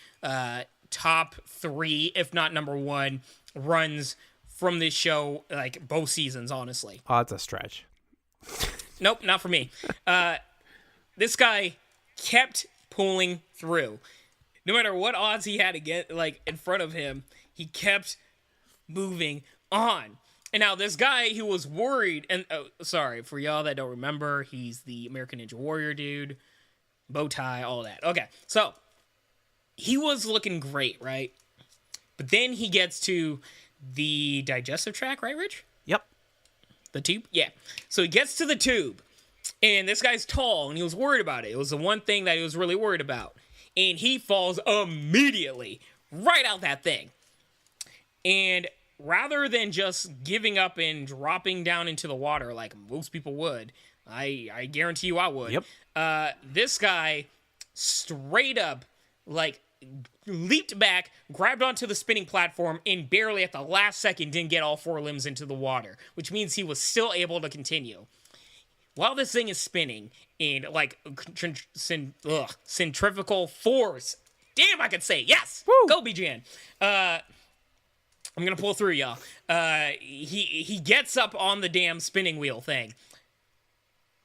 top 3, if not number 1, runs from this show, like both seasons, honestly. Oh, it's a stretch. Nope, not for me. This guy kept pulling through. No matter what odds he had to get, like, in front of him, he kept moving on. And now this guy, he was worried, and sorry, for y'all that don't remember, he's the American Ninja Warrior dude, bow tie, all that. Okay, so he was looking great, right? But then he gets to the digestive tract, right, Rich? Yep. The tube? Yeah. So he gets to the tube, and this guy's tall, and he was worried about it. It was the one thing that he was really worried about. And he falls immediately right out that thing. And rather than just giving up and dropping down into the water like most people would, I guarantee you I would. Yep. This guy straight up, like, leaped back, grabbed onto the spinning platform, and barely at the last second didn't get all 4 limbs into the water, which means he was still able to continue. While this thing is spinning in, like, centrifugal force. Damn, I could say yes! Woo! Go, Bijan. I'm gonna pull through, y'all. He gets up on the damn spinning wheel thing.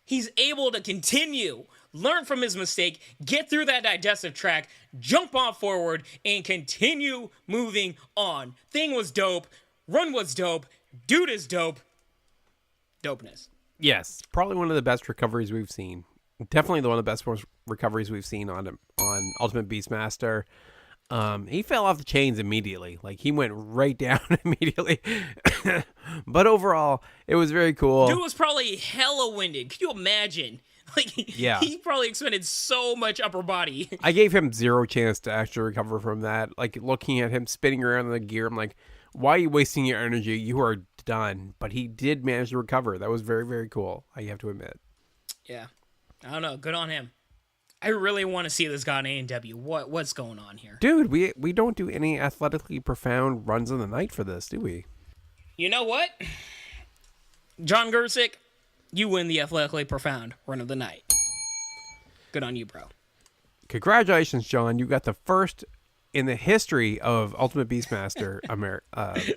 He's able to continue, learn from his mistake, get through that digestive tract, jump on forward, and continue moving on. Thing was dope. Run was dope. Dude is dope. Dopeness. Yes, probably one of the best recoveries we've seen. Definitely one of the best recoveries we've seen on Ultimate Beastmaster. He fell off the chains immediately. Like, he went right down immediately. But overall, it was very cool. Dude was probably hella winded. Could you imagine? Like, yeah. He probably expended so much upper body. I gave him zero chance to actually recover from that. Like, looking at him spinning around in the gear, I'm like, why are you wasting your energy? You are done. But he did manage to recover. That was very, very cool, I have to admit. Yeah. I don't know. Good on him. I really want to see this guy in A&W. What's going on here? Dude, we don't do any athletically profound runs in the night for this, do we? You know what? John Gurzik, you win the athletically profound run of the night. Good on you, bro. Congratulations, John. You got the first in the history of Ultimate Beastmaster.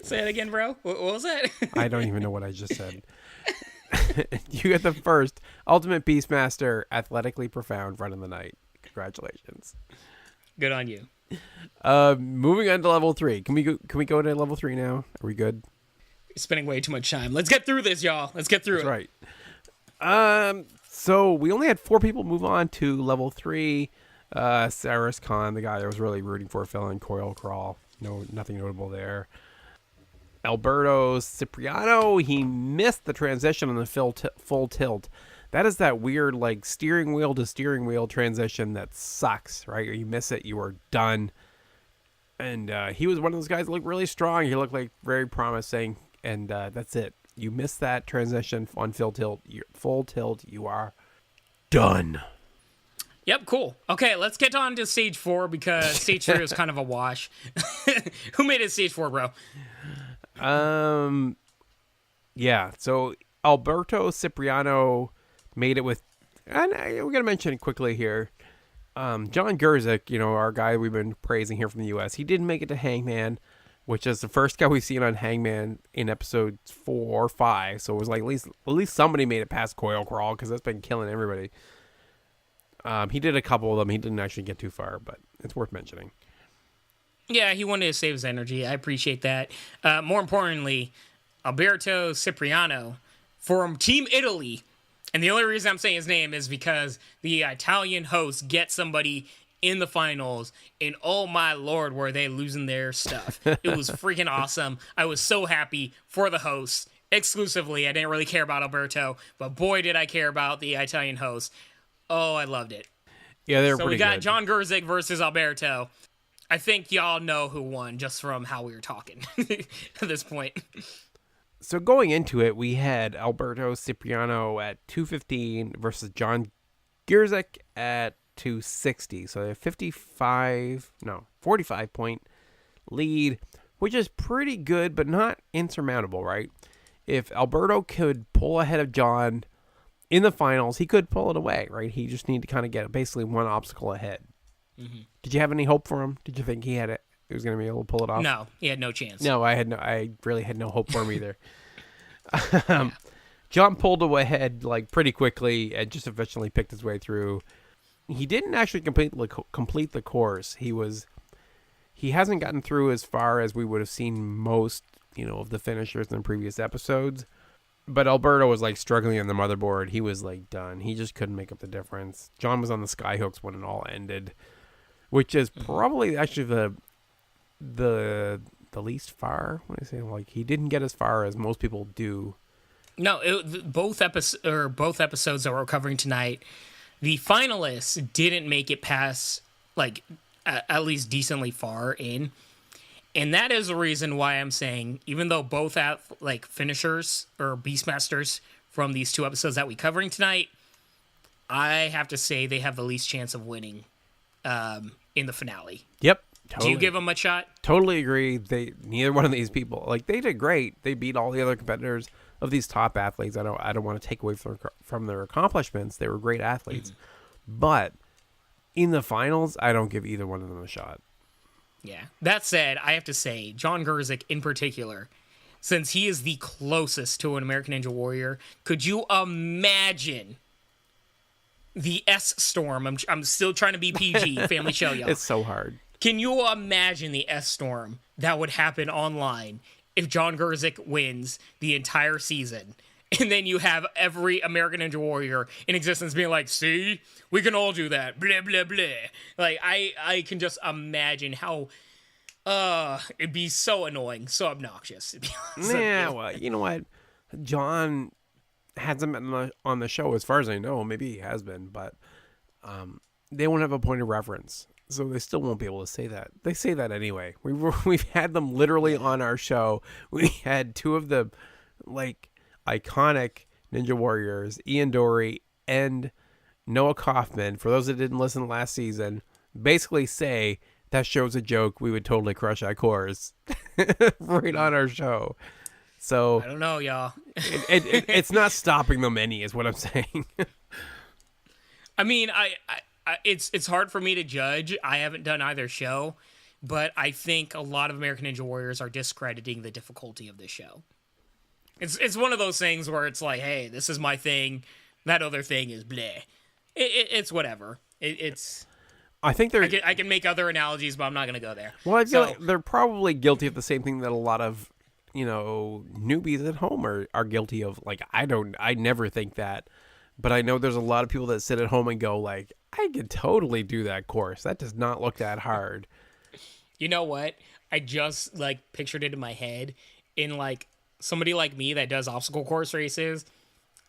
Say it again, bro. What was that? I don't even know what I just said. You got the first Ultimate Beastmaster athletically profound run of the night. Congratulations. Good on you. Moving on to level 3. Can we go to level 3 now? Are we good? You're spending way too much time. Let's get through this, y'all. Let's get through That's right. So we only had 4 people move on to level 3. Cyrus Khan, the guy I was really rooting for, fell in Coil Crawl. Nothing notable there. Alberto Cipriano, he missed the transition on the full tilt. That is that weird, like, steering wheel to steering wheel transition that sucks, right? You miss it, you are done. And he was one of those guys that looked really strong. He looked like very promising, and that's it. You miss that transition on full tilt, you are done. Yep, cool. Okay, let's get on to stage 4 because stage 3 was kind of a wash. Who made it stage 4, bro? Yeah, so Alberto Cipriano made it with, and we're going to mention it quickly here. John Gurzik, our guy we've been praising here from the U.S., he didn't make it to Hangman, which is the first guy we've seen on Hangman in episodes 4 or 5. So it was like at least somebody made it past Coil Crawl because that's been killing everybody. He did a couple of them. He didn't actually get too far, but it's worth mentioning. Yeah, he wanted to save his energy. I appreciate that. More importantly, Alberto Cipriano from Team Italy. And the only reason I'm saying his name is because the Italian hosts get somebody in the finals, and oh my lord, were they losing their stuff. It was freaking awesome. I was so happy for the hosts exclusively. I didn't really care about Alberto, but boy, did I care about the Italian hosts. Oh, I loved it. Yeah, they were so pretty good. So we got John Gurzik versus Alberto. I think y'all know who won just from how we were talking at this point. So going into it, we had Alberto Cipriano at 215 versus John Gurzik at 260. So a 45 point lead, which is pretty good, but not insurmountable, right? If Alberto could pull ahead of John in the finals, he could pull it away, right? He just needed to kind of get basically one obstacle ahead. Mm-hmm. Did you have any hope for him? Did you think he was going to be able to pull it off? No, he had no chance. No, I really had no hope for him either. John pulled ahead like pretty quickly and just eventually picked his way through. He didn't actually complete the course. He hasn't gotten through as far as we would have seen most, of the finishers in previous episodes. But Alberto was like struggling on the motherboard. He was like done. He just couldn't make up the difference. John was on the skyhooks when it all ended, which is probably actually the least far. When I say like he didn't get as far as most people do. No, both episodes that we're covering tonight, the finalists didn't make it past like at least decently far in. And that is the reason why I'm saying, even though both finishers or Beastmasters from these two episodes that we're covering tonight, I have to say they have the least chance of winning in the finale. Yep. Totally. Do you give them a shot? Totally agree. Neither one of these people, they did great. They beat all the other competitors of these top athletes. I don't want to take away from their accomplishments. They were great athletes. Mm-hmm. But in the finals, I don't give either one of them a shot. Yeah. That said, I have to say, John Gurzik in particular, since he is the closest to an American Ninja Warrior, could you imagine the S-Storm? I'm still trying to be PG, family show, y'all. It's so hard. Can you imagine the S-Storm that would happen online if John Gurzik wins the entire season? And then you have every American Ninja Warrior in existence being like, see, we can all do that. Blah, blah, blah. Like, I can just imagine how it'd be so annoying, so obnoxious. Yeah, well, you know what? John hasn't been on the show as far as I know. Maybe he has been, but they won't have a point of reference. So they still won't be able to say that. They say that anyway. We've had them literally on our show. We had two of the, iconic Ninja Warriors, Ian Dory and Noah Kaufman, for those that didn't listen last season, basically say that show's a joke. We would totally crush our cores right on our show. So I don't know, y'all. it's not stopping them any, is what I'm saying. I mean, it's hard for me to judge. I haven't done either show, but I think a lot of American Ninja Warriors are discrediting the difficulty of this show. It's one of those things where it's like, hey, this is my thing. That other thing is bleh. It's whatever. I think I can make other analogies, but I'm not going to go there. Well, I feel like they're probably guilty of the same thing that a lot of, newbies at home are guilty of. Like, I never think that. But I know there's a lot of people that sit at home and go, like, I could totally do that course. That does not look that hard. You know what? I just, pictured it in my head in, somebody like me that does obstacle course races.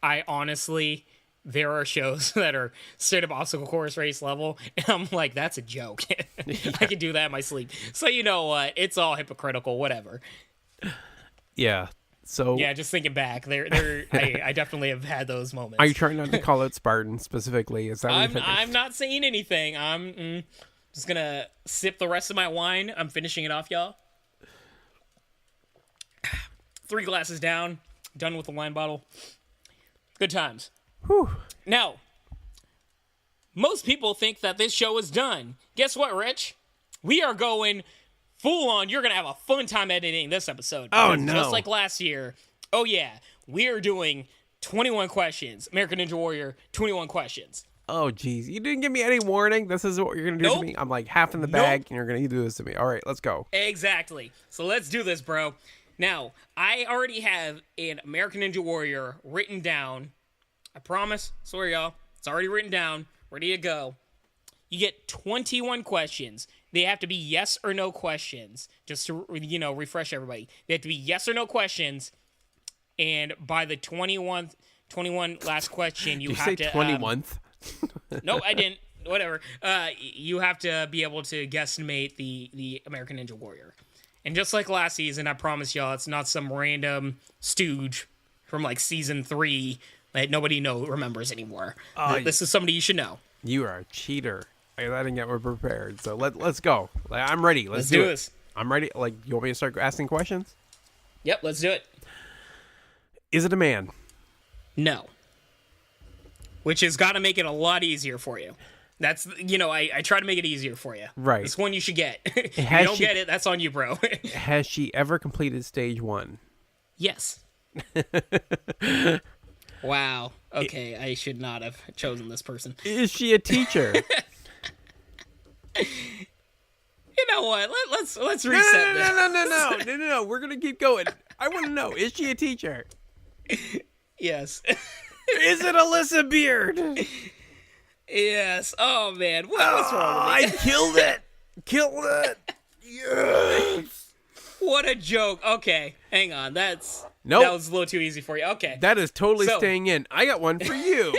I honestly, there are shows that are straight up obstacle course race level, and I'm like, that's a joke. Yeah. I can do that in my sleep. So you know what? It's all hypocritical, whatever. Yeah. So yeah, just thinking back, I definitely have had those moments. Are you trying not to call it Spartan specifically? Is that I'm not saying anything. I'm just gonna sip the rest of my wine. I'm finishing it off, y'all. 3 glasses down, done with the wine bottle. Good times. Whew. Now, most people think that this show is done. Guess what, Rich? We are going full on. You're going to have a fun time editing this episode. Oh, no. Just like last year. Oh, yeah. We are doing 21 questions. American Ninja Warrior, 21 questions. Oh, geez. You didn't give me any warning. This is what you're going to do to me? I'm like half in the bag, and you're going to do this to me. All right, let's go. Exactly. So let's do this, bro. Now, I already have an American Ninja Warrior written down. I promise. Sorry, y'all. It's already written down. Ready to go. You get 21 questions. They have to be yes or no questions. Just to, refresh everybody. They have to be yes or no questions. And by the 21 last question, you have to... 21th? No, I didn't. whatever. You have to be able to guesstimate the American Ninja Warrior. And just like last season, I promise y'all, it's not some random stooge from like season 3 that nobody remembers anymore. This is somebody you should know. You are a cheater. I didn't get more prepared. So let's go. I'm ready. Let's do this. I'm ready. Like, you want me to start asking questions? Yep, let's do it. Is it a man? No. Which has got to make it a lot easier for you. That's, I try to make it easier for you. Right. It's one you should get. If you don't get it, that's on you, bro. Has she ever completed stage 1? Yes. Wow. Okay, I should not have chosen this person. Is she a teacher? You know what? Let's reset this. No. We're gonna keep going. I want to know: is she a teacher? Yes. Is it Alyssa Beard? Yes. Oh man, what's wrong with me? I killed it. Killed it. Yes. What a joke. Okay, hang on. That was a little too easy for you. Okay. That is totally staying in. I got one for you.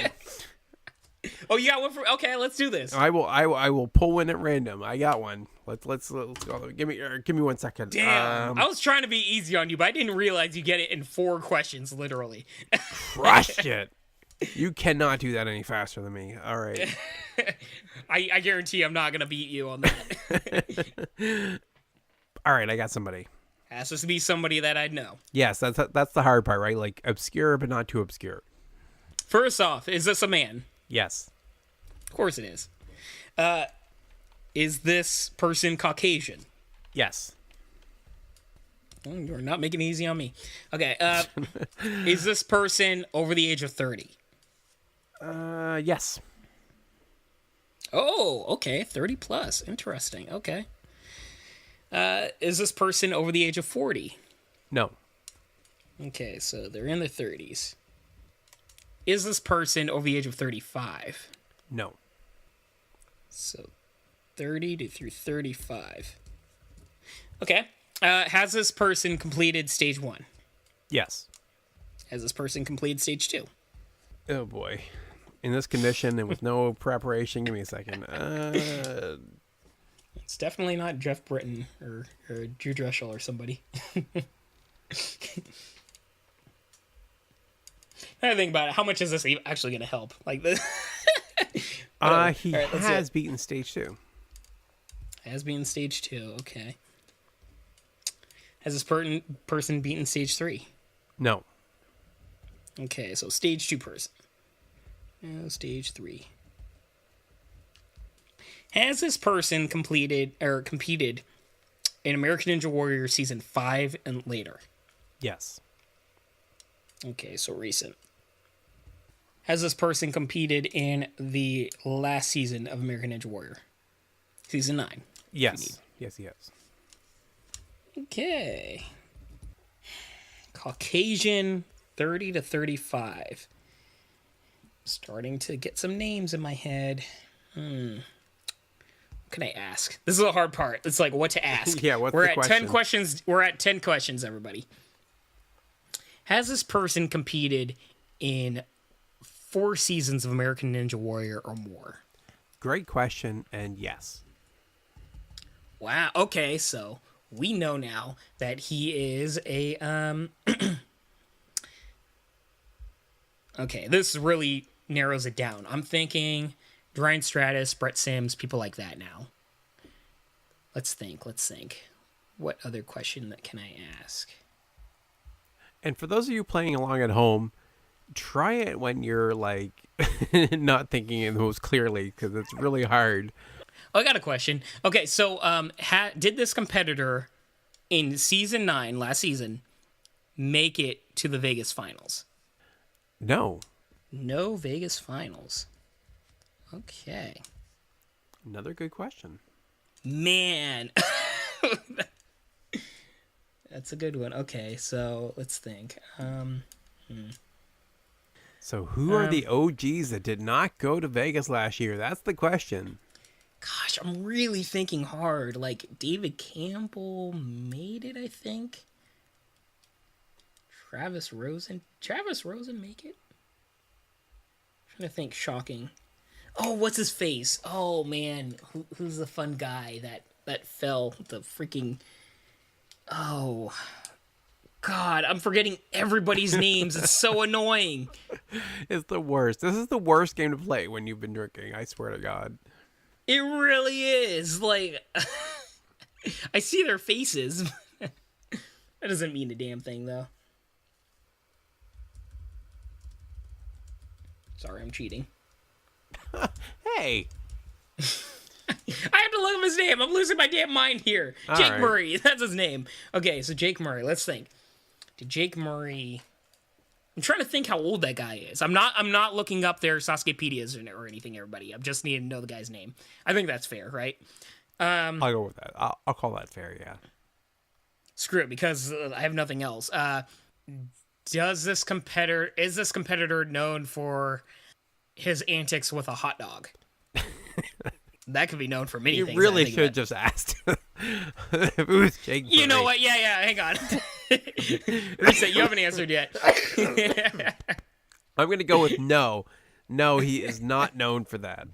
Oh, you got one for? Okay, let's do this. I will pull one at random. I got one. Let's go. Give me 1 second. Damn. I was trying to be easy on you, but I didn't realize you get it in 4 questions, literally. Crushed it. You cannot do that any faster than me. All right. I guarantee I'm not gonna beat you on that. All right, I got somebody. Has to be somebody that I'd know. Yes, that's the hard part, right? Like, obscure but not too obscure. First off, is this a man? Yes. Of course it is. Is this person Caucasian? Yes. Oh, you're not making it easy on me. Okay. Is this person over the age of 30? Yes. Oh, okay. 30 plus. Interesting. Okay. Is this person over the age of 40? No. Okay, so they're in their 30s. Is this person over the age of 35? No. So 30 through 35. Okay. Has this person completed stage 1? Yes. Has this person completed stage 2? Oh boy. In this condition and with no preparation, give me a second. It's definitely not Jeff Britton or Drew Dreshel or somebody. I think about it. How much is this actually going to help? Like this? He has beaten stage 2. Has beaten stage 2. Okay. Has this person beaten stage 3? No. Okay, so stage 2 person. No, stage 3. Has this person competed in American Ninja Warrior season 5 and later? Yes. Okay, so recent. Has this person competed in the last season of American Ninja Warrior? Season 9. Yes. Yes, he has. Okay. Caucasian, 30 to 35. Starting to get some names in my head. What can I ask? This is the hard part. It's like what to ask. Yeah, what's We're the at question? 10 questions. We're at 10 questions, everybody. Has this person competed in 4 seasons of American Ninja Warrior or more? Great question, and yes. Wow. Okay, so we know now that he is a Okay, this really narrows it down. I'm thinking Ryan Stratus, Brett Sims, people like that now. Let's think. What other question can I ask? And for those of you playing along at home, try it when you're like not thinking it most clearly, because it's really hard. Oh, I got a question. Okay, so did this competitor in season 9, last season, make it to the Vegas finals? No. No Vegas finals. Okay. Another good question. Man. That's a good one. Okay, so let's think. So who are the OGs that did not go to Vegas last year? That's the question. Gosh, I'm really thinking hard. Like, David Campbell made it, I think. Travis Rosen make it? I'm trying to think. Shocking. Oh, what's his face? Oh man, who's the fun guy that fell? The freaking. Oh. God, I'm forgetting everybody's names. It's so annoying. It's the worst. This is the worst game to play when you've been drinking. I swear to God. It really is. Like, I see their faces. That doesn't mean a damn thing, though. Sorry, I'm cheating. Hey. I have to look up his name. I'm losing my damn mind here. All Jake right. Murray. That's his name. Okay, so Jake Murray. Let's think. Did Jake Murray... I'm trying to think how old that guy is. I'm not looking up their Sasuke-pedias or anything, everybody. I just need to know the guy's name. I think that's fair, right? I'll go with that. I'll call that fair, yeah. Screw it, because I have nothing else. Is this competitor known for his antics with a hot dog? That could be known for many things. You really should have just asked if it was Jake Murray. You know what? Yeah, hang on. Reset, you haven't answered yet. I'm going to go with no. No, he is not known for that.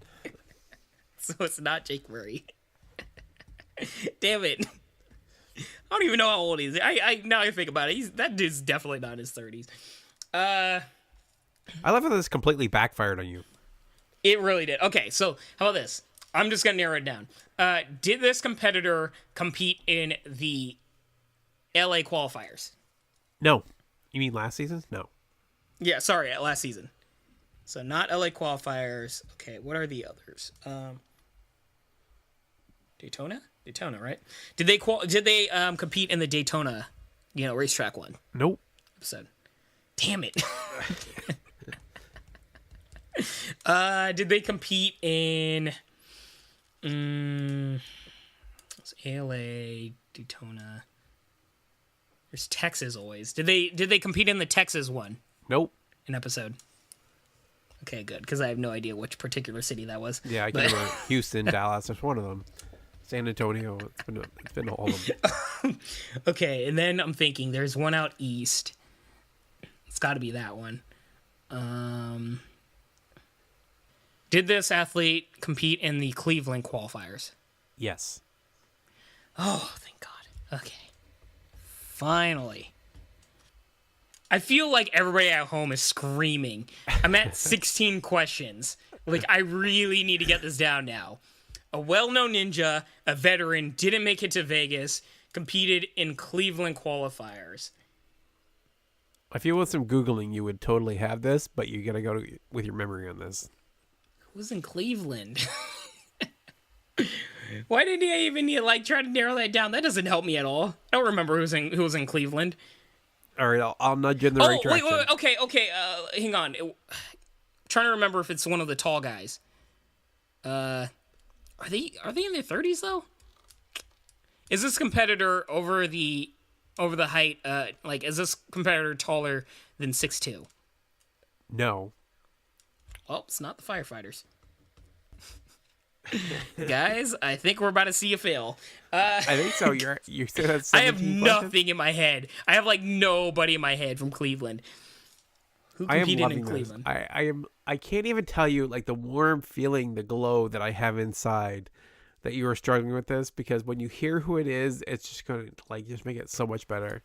So it's not Jake Murray. Damn it. I don't even know how old he is. I now I think about it, that dude's definitely not in his 30s. I love how this completely backfired on you. It really did. Okay, so how about this? I'm just going to narrow it down. Did this competitor compete in the LA qualifiers? No. You mean last season? No. Yeah, sorry, last season. So not LA qualifiers. Okay, what are the others? Daytona, right? Did they compete in the Daytona, racetrack one? Nope. Episode. Damn it. Did they compete in it's LA, Daytona. There's Texas always. Did they compete in the Texas one? Nope. An episode. Okay, good, because I have no idea which particular city that was. Yeah, I can remember Houston, Dallas. There's one of them. San Antonio. It's been all of them. Okay, and then I'm thinking there's one out east. It's got to be that one. Did this athlete compete in the Cleveland qualifiers? Yes. Oh, thank God. Okay. Finally. I feel like everybody at home is screaming. I'm at 16 questions. Like, I really need to get this down now. A well-known ninja, a veteran, didn't make it to Vegas, competed in Cleveland qualifiers. I feel with some Googling, you would totally have this, but you got to go with your memory on this. Who was in Cleveland? Why didn't I even try to narrow that down? That doesn't help me at all. I don't remember who was in Cleveland. All right, I'll nudge you in the right direction. Wait, okay. Hang on. Trying to remember if it's one of the tall guys. Are they in their 30s though? Is this competitor over the height? Is this competitor taller than 6'2"? No. Well, it's not the firefighters. Guys, I think we're about to see you fail. I think so. You said that's 17 I have questions? nothing in my head. I have nobody in my head from Cleveland. Who competed in Cleveland? I can't even tell you the warm feeling, the glow that I have inside that you are struggling with this, because when you hear who it is, it's just going to just make it so much better.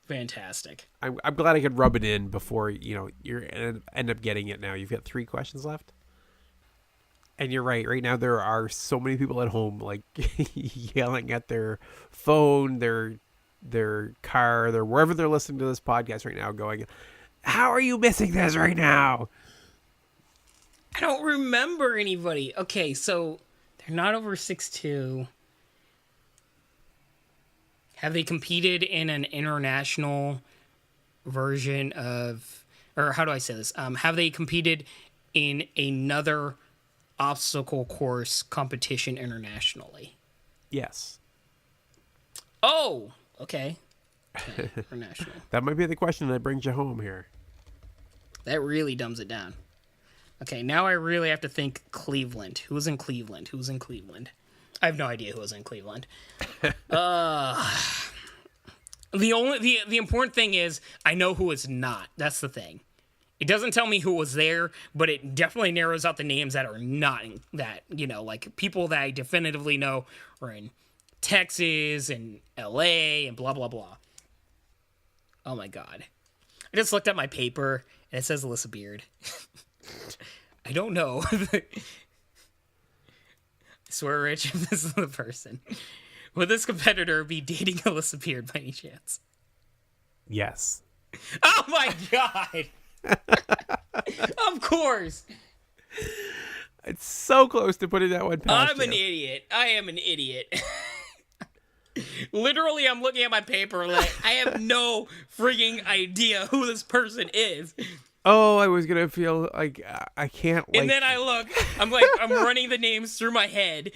Fantastic. I'm glad I could rub it in before you end up getting it. Now you've got 3 questions left. And you're right. Right now, there are so many people at home, yelling at their phone, their car, wherever they're listening to this podcast right now, going, "How are you missing this right now?" I don't remember anybody. Okay, so they're not over 6'2". Have they competed in an international version of, or how do I say this? Have they competed in another obstacle course competition internationally? Yes. Oh, okay. International. That might be the question that brings you home here. That really dumbs it down. Okay, now I really have to think Cleveland. Who was in Cleveland? I have no idea who was in Cleveland. The important thing is I know who it's not. That's the thing. It doesn't tell me who was there, but it definitely narrows out the names that are not that, like people that I definitively know are in Texas and LA and blah, blah, blah. Oh my God. I just looked at my paper and it says Alyssa Beard. I don't know. I swear, Rich, if this is the person. Would this competitor be dating Alyssa Beard by any chance? Yes. Oh my God. Of course. It's so close to putting that one past I'm an idiot. I am an idiot. Literally, I'm looking at my paper like, I have no freaking idea who this person is. Oh, I was going to feel like I can't. And then I look, I'm running the names through my head.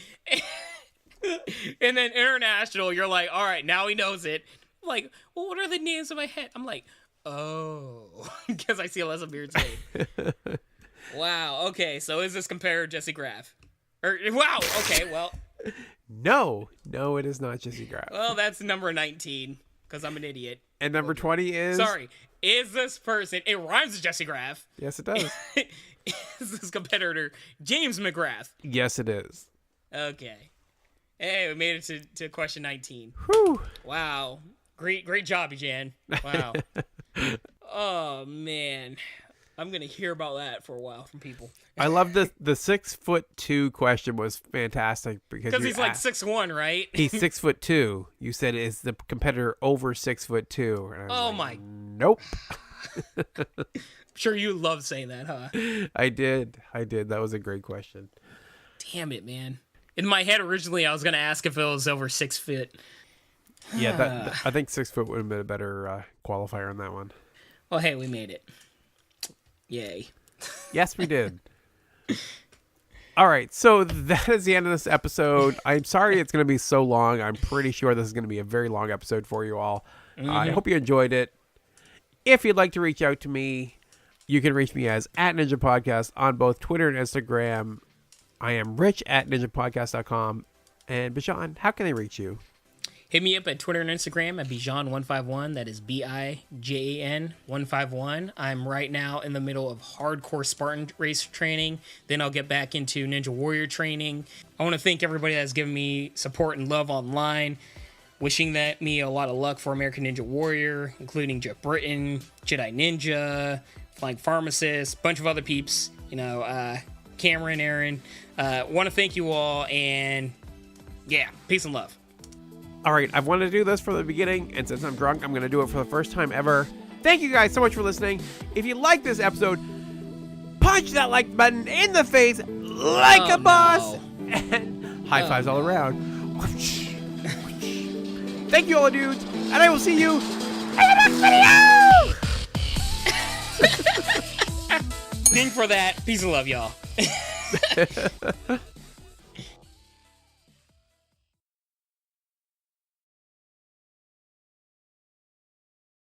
And then international, you're like, all right, now he knows it. I'm like, well, what are the names in my head? I'm like, oh, because I see Alyssa Beard's name. Wow. Okay. So is this compared to Jesse Graff? Wow. Okay. Well. No, it is not Jesse Graff. Well, that's number 19 because I'm an idiot. And number 20 is. Sorry. Is this person? It rhymes with Jesse Graff. Yes, it does. Is this competitor James McGrath? Yes, it is. Okay. Hey, we made it to question 19. Whew. Wow. Great job, Bijan. Wow. Oh man, I'm gonna hear about that for a while from people. I love the 6'2" question was fantastic because he's like 6'1", right? He's 6'2". You said is the competitor over 6'2"? Oh my! Nope. I'm sure you love saying that, huh? I did. That was a great question. Damn it, man! In my head, originally, I was gonna ask if it was over 6 feet. Yeah, I think 6 foot would have been a better qualifier on that one. Well, hey, we made it. Yay. Yes, we did. All right, so that is the end of this episode. I'm sorry it's going to be so long. I'm pretty sure this is going to be a very long episode for you all. Mm-hmm. I hope you enjoyed it. If you'd like to reach out to me, you can reach me as @NinjaPodcast on both Twitter and Instagram. I am Rich at ninjapodcast.com. And Bijan, how can they reach you? Hit me up at Twitter and Instagram at Bijan151. That is Bijan 151. I'm right now in the middle of hardcore Spartan race training. Then I'll get back into Ninja Warrior training. I want to thank everybody that's given me support and love online. Wishing me a lot of luck for American Ninja Warrior, including Jeff Britton, Jedi Ninja, Flying Pharmacist, bunch of other peeps. Cameron, Aaron. Want to thank you all, and yeah, peace and love. All right, I've wanted to do this from the beginning, and since I'm drunk, I'm going to do it for the first time ever. Thank you guys so much for listening. If you like this episode, punch that like button in the face like a boss, and high fives all around. Thank you all, dudes, and I will see you in the next video! Ding for that. Peace and love, y'all.